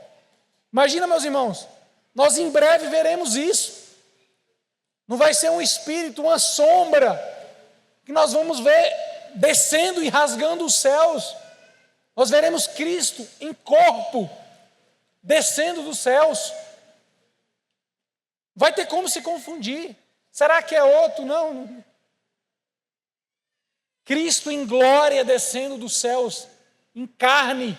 Imagina, meus irmãos, nós em breve veremos isso. Não vai ser um espírito, uma sombra, que nós vamos ver descendo e rasgando os céus. Nós veremos Cristo em corpo, descendo dos céus. Vai ter como se confundir. Será que é outro? Não. Cristo em glória descendo dos céus, em carne.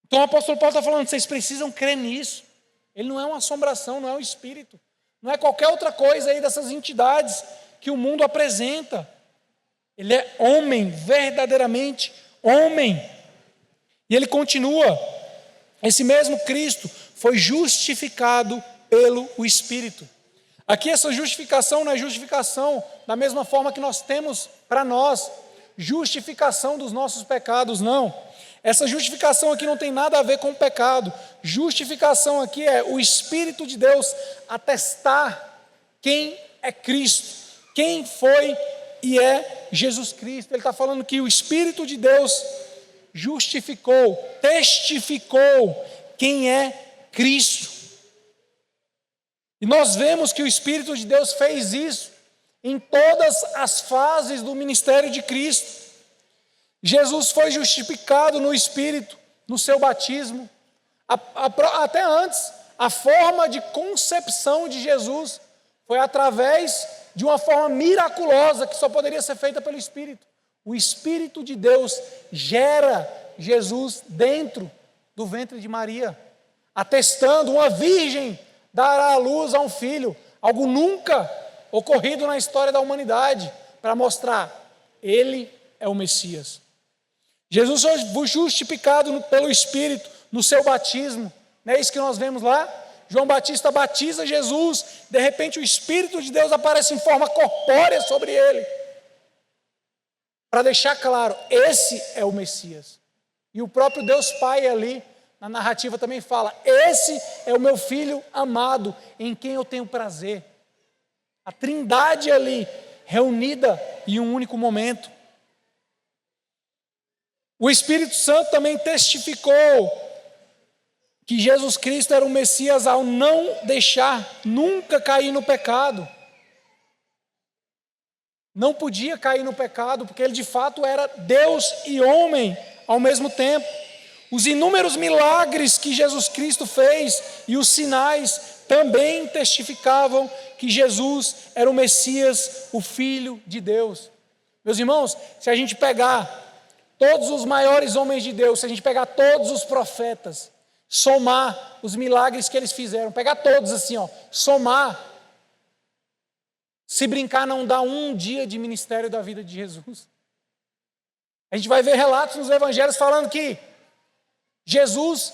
Então o apóstolo Paulo está falando, vocês precisam crer nisso. Ele não é uma assombração, não é um espírito. Não é qualquer outra coisa aí dessas entidades que o mundo apresenta. Ele é homem, verdadeiramente homem. E ele continua, esse mesmo Cristo foi justificado pelo Espírito. Aqui essa justificação não é justificação da mesma forma que nós temos para nós, justificação dos nossos pecados, não. Essa justificação aqui não tem nada a ver com o pecado. Justificação aqui é o Espírito de Deus atestar quem é Cristo, quem foi e é Jesus Cristo. Ele está falando que o Espírito de Deus justificou, testificou quem é Cristo. E nós vemos que o Espírito de Deus fez isso em todas as fases do ministério de Cristo. Jesus foi justificado no Espírito, no seu batismo. Até antes, a forma de concepção de Jesus foi através de uma forma miraculosa que só poderia ser feita pelo Espírito. O Espírito de Deus gera Jesus dentro do ventre de Maria, atestando: uma virgem dará à luz a um filho, algo nunca ocorrido na história da humanidade, para mostrar: ele é o Messias. Jesus foi justificado pelo Espírito no seu batismo, não é isso que nós vemos lá? João Batista batiza Jesus, de repente o Espírito de Deus aparece em forma corpórea sobre ele, para deixar claro: esse é o Messias. E o próprio Deus Pai ali, na narrativa também fala: esse é o meu Filho amado, em quem eu tenho prazer. A Trindade ali, reunida em um único momento. O Espírito Santo também testificou que Jesus Cristo era o Messias ao não deixar nunca cair no pecado. Não podia cair no pecado, porque ele de fato era Deus e homem ao mesmo tempo. Os inúmeros milagres que Jesus Cristo fez e os sinais também testificavam que Jesus era o Messias, o Filho de Deus. Meus irmãos, se a gente pegar todos os maiores homens de Deus, se a gente pegar todos os profetas, somar os milagres que eles fizeram, pegar todos assim, somar, se brincar não dá um dia de ministério da vida de Jesus. A gente vai ver relatos nos evangelhos falando que Jesus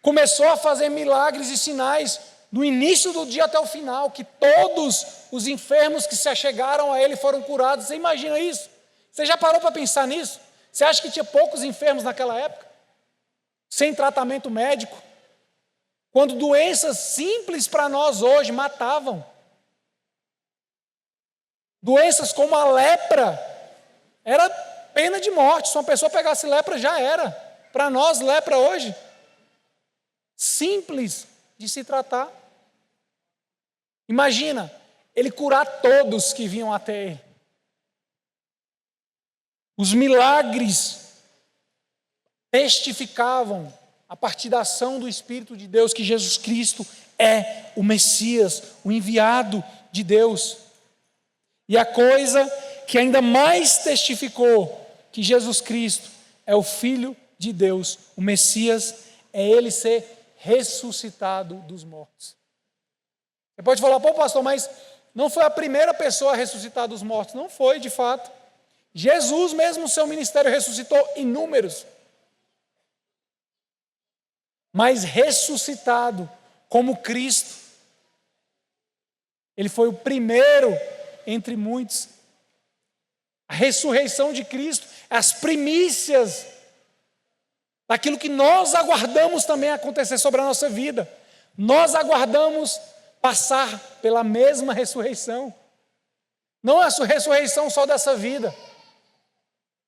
começou a fazer milagres e sinais do início do dia até o final, que todos os enfermos que se achegaram a ele foram curados. Você imagina isso? Você já parou para pensar nisso? Você acha que tinha poucos enfermos naquela época? Sem tratamento médico? Quando doenças simples para nós hoje matavam. Doenças como a lepra, era pena de morte. Se uma pessoa pegasse lepra, já era. Para nós, lepra hoje, simples de se tratar. Imagina, ele curar todos que vinham até ele. Os milagres testificavam, a partir da ação do Espírito de Deus, que Jesus Cristo é o Messias, o enviado de Deus. E a coisa que ainda mais testificou que Jesus Cristo é o Filho de Deus, o Messias, é ele ser ressuscitado dos mortos. Você pode falar: pô, pastor, mas não foi a primeira pessoa a ressuscitar dos mortos. Não foi, de fato. Jesus mesmo, seu ministério, ressuscitou inúmeros. Mas ressuscitado como Cristo, ele foi o primeiro entre muitos. A ressurreição de Cristo, as primícias daquilo que nós aguardamos também acontecer sobre a nossa vida. Nós aguardamos passar pela mesma ressurreição. Não a ressurreição só dessa vida,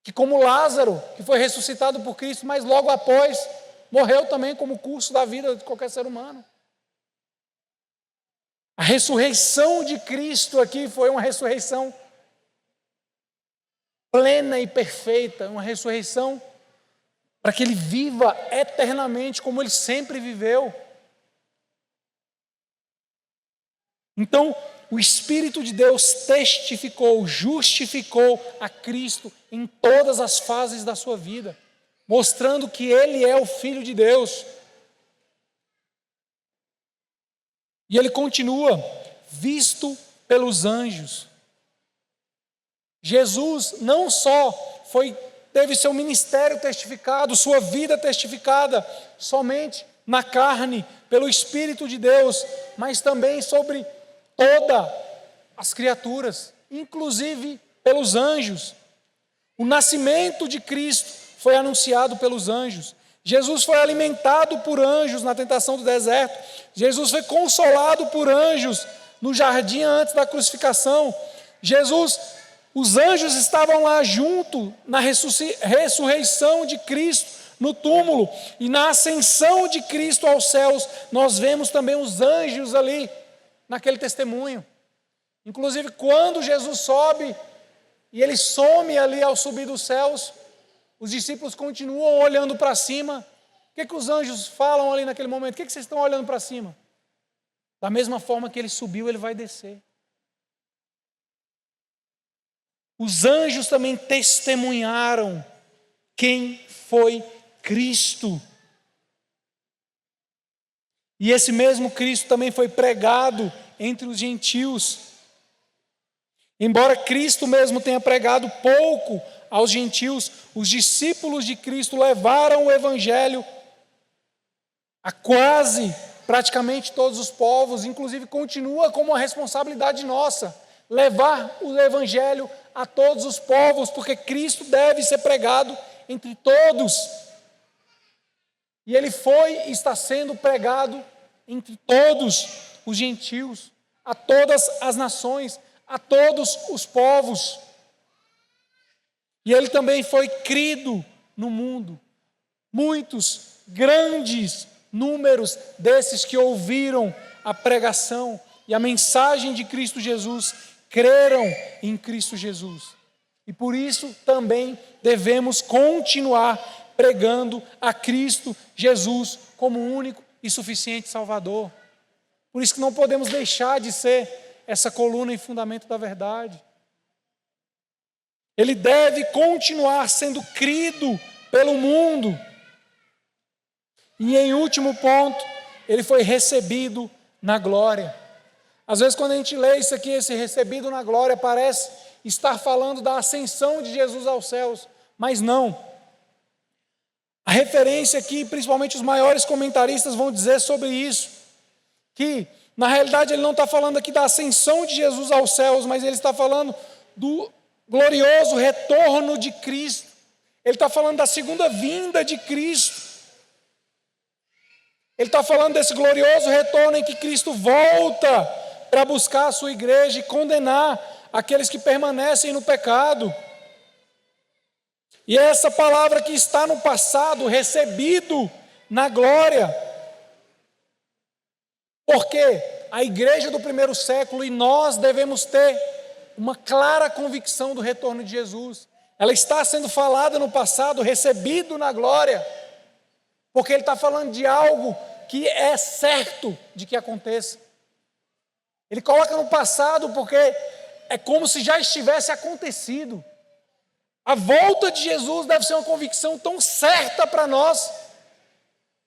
que como Lázaro, que foi ressuscitado por Cristo, mas logo após morreu também como curso da vida de qualquer ser humano. A ressurreição de Cristo aqui foi uma ressurreição plena e perfeita, uma ressurreição para que ele viva eternamente como ele sempre viveu. Então, o Espírito de Deus testificou, justificou a Cristo em todas as fases da sua vida, mostrando que ele é o Filho de Deus. E ele continua: visto pelos anjos. Jesus não só teve seu ministério testificado, sua vida testificada somente na carne, pelo Espírito de Deus, mas também sobre todas as criaturas, inclusive pelos anjos. O nascimento de Cristo foi anunciado pelos anjos. Jesus foi alimentado por anjos na tentação do deserto. Jesus foi consolado por anjos no jardim antes da crucificação. Os anjos estavam lá junto na ressurreição de Cristo no túmulo, e na ascensão de Cristo aos céus, nós vemos também os anjos ali, naquele testemunho. Inclusive, quando Jesus sobe, e ele some ali ao subir dos céus, os discípulos continuam olhando para cima, O que os anjos falam ali naquele momento? O que vocês estão olhando para cima? Da mesma forma que ele subiu, ele vai descer. Os anjos também testemunharam quem foi Cristo. E esse mesmo Cristo também foi pregado entre os gentios. Embora Cristo mesmo tenha pregado pouco aos gentios, os discípulos de Cristo levaram o evangelho a quase, praticamente todos os povos. Inclusive continua como uma responsabilidade nossa, levar o evangelho a todos os povos, porque Cristo deve ser pregado entre todos. E ele foi e está sendo pregado entre todos os gentios, a todas as nações, a todos os povos. E ele também foi crido no mundo. Muitos, grandes números desses que ouviram a pregação e a mensagem de Cristo Jesus, creram em Cristo Jesus. E por isso também devemos continuar pregando a Cristo Jesus como único e suficiente Salvador. Por isso que não podemos deixar de ser essa coluna e fundamento da verdade. Ele deve continuar sendo crido pelo mundo. E em último ponto, ele foi recebido na glória. Às vezes quando a gente lê isso aqui, esse recebido na glória, parece estar falando da ascensão de Jesus aos céus, mas não. A referência aqui, principalmente os maiores comentaristas vão dizer sobre isso, que na realidade ele não está falando aqui da ascensão de Jesus aos céus, mas ele está falando do glorioso retorno de Cristo. Ele está falando da segunda vinda de Cristo. Ele está falando desse glorioso retorno em que Cristo volta para buscar a sua igreja e condenar aqueles que permanecem no pecado. E é essa palavra que está no passado, recebido na glória. Porque a igreja do primeiro século e nós devemos ter uma clara convicção do retorno de Jesus. Ela está sendo falada no passado, recebido na glória, porque ele está falando de algo que é certo de que aconteça. Ele coloca no passado porque é como se já estivesse acontecido. A volta de Jesus deve ser uma convicção tão certa para nós,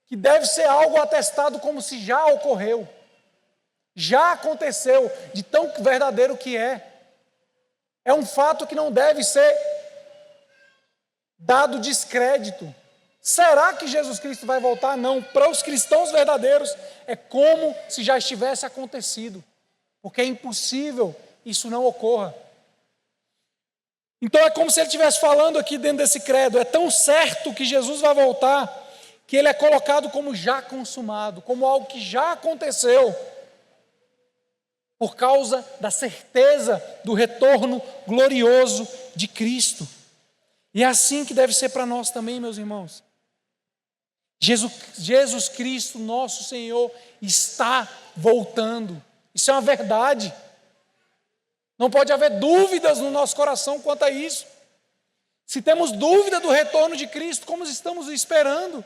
que deve ser algo atestado como se já ocorreu, já aconteceu, de tão verdadeiro que é. É um fato que não deve ser dado descrédito. Será que Jesus Cristo vai voltar? Não. Para os cristãos verdadeiros, é como se já estivesse acontecido, porque é impossível isso não ocorra. Então é como se ele estivesse falando aqui dentro desse credo, é tão certo que Jesus vai voltar, que ele é colocado como já consumado, como algo que já aconteceu, por causa da certeza do retorno glorioso de Cristo. E é assim que deve ser para nós também, meus irmãos. Jesus Cristo, nosso Senhor, está voltando. Isso é uma verdade. Não pode haver dúvidas no nosso coração quanto a isso. Se temos dúvida do retorno de Cristo, como estamos esperando?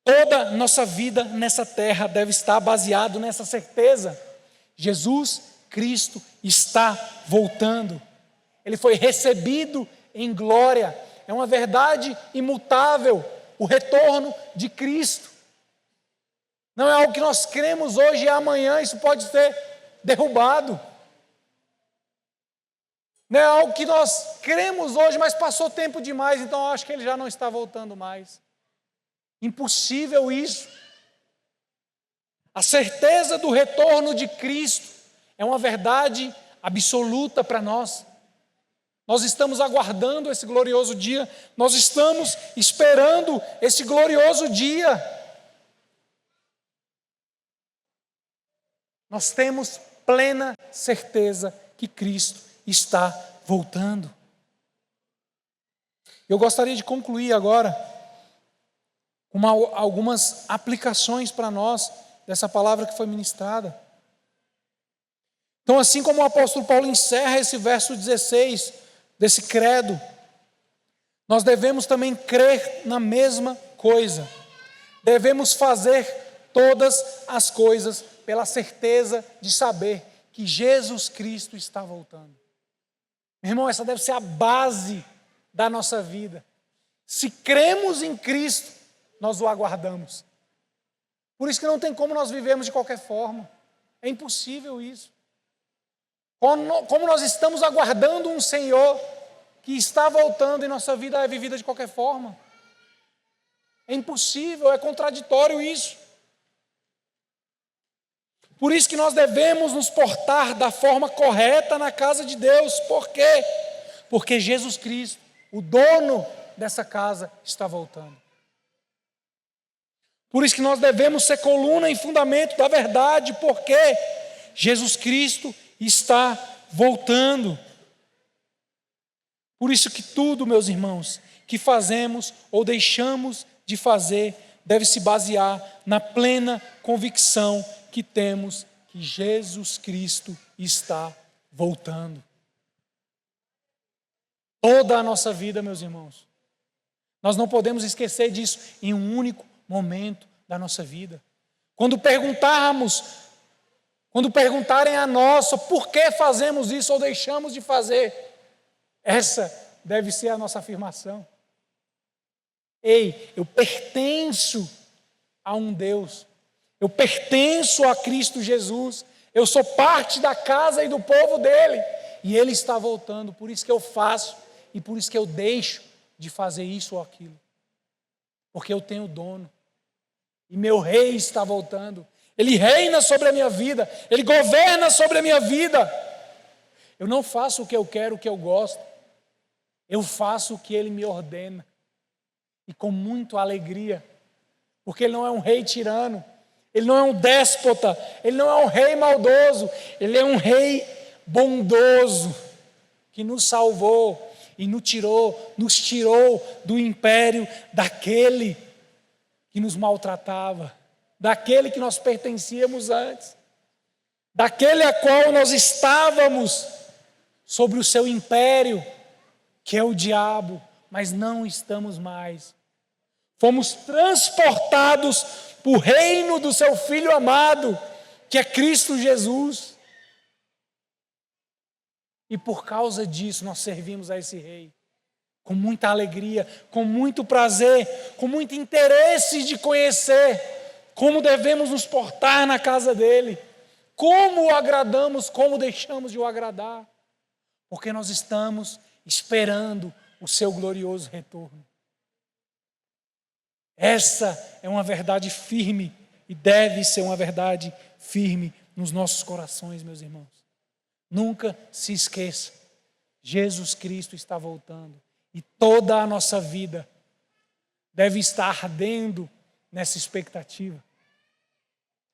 Toda nossa vida nessa terra deve estar baseado nessa certeza. Jesus Cristo está voltando. Ele foi recebido em glória. É uma verdade imutável, o retorno de Cristo. Não é algo que nós cremos hoje e amanhã isso pode ser derrubado. Não é algo que nós cremos hoje, mas passou tempo demais, então eu acho que ele já não está voltando mais. Impossível isso. A certeza do retorno de Cristo é uma verdade absoluta para nós. Nós estamos aguardando esse glorioso dia, nós estamos esperando esse glorioso dia. Nós temos plena certeza que Cristo está voltando. Eu gostaria de concluir agora com algumas aplicações para nós dessa palavra que foi ministrada. Então, assim como o apóstolo Paulo encerra esse verso 16 desse credo, nós devemos também crer na mesma coisa. Devemos fazer todas as coisas pela certeza de saber que Jesus Cristo está voltando. Meu irmão, essa deve ser a base da nossa vida. Se cremos em Cristo, nós o aguardamos. Por isso que não tem como nós vivermos de qualquer forma. É impossível isso. Como nós estamos aguardando um Senhor que está voltando e nossa vida é vivida de qualquer forma. É impossível, é contraditório isso. Por isso que nós devemos nos portar da forma correta na casa de Deus. Por quê? Porque Jesus Cristo, o dono dessa casa, está voltando. Por isso que nós devemos ser coluna e fundamento da verdade, porque Jesus Cristo está voltando. Por isso que tudo, meus irmãos, que fazemos ou deixamos de fazer, deve se basear na plena convicção que temos que Jesus Cristo está voltando. Toda a nossa vida, meus irmãos, nós não podemos esquecer disso em um único momento da nossa vida. Quando perguntarem a nós por que fazemos isso ou deixamos de fazer, essa deve ser a nossa afirmação. Ei, eu pertenço a um Deus, eu pertenço a Cristo Jesus, eu sou parte da casa e do povo dele, e ele está voltando, por isso que eu faço e por isso que eu deixo de fazer isso ou aquilo, porque eu tenho dono, e meu rei está voltando, ele reina sobre a minha vida, ele governa sobre a minha vida. Eu não faço o que eu quero, o que eu gosto, eu faço o que ele me ordena, e com muita alegria, porque ele não é um rei tirano, ele não é um déspota, ele não é um rei maldoso, ele é um rei bondoso, que nos salvou e nos tirou do império daquele que nos maltratava, daquele que nós pertencíamos antes, daquele a qual nós estávamos sobre o seu império, que é o diabo, mas não estamos mais. Fomos transportados para o reino do seu Filho amado, que é Cristo Jesus. E por causa disso nós servimos a esse rei, com muita alegria, com muito prazer, com muito interesse de conhecer como devemos nos portar na casa dele, como o agradamos, como deixamos de o agradar, porque nós estamos esperando o seu glorioso retorno. Essa é uma verdade firme e deve ser uma verdade firme nos nossos corações, meus irmãos. Nunca se esqueça, Jesus Cristo está voltando e toda a nossa vida deve estar ardendo nessa expectativa.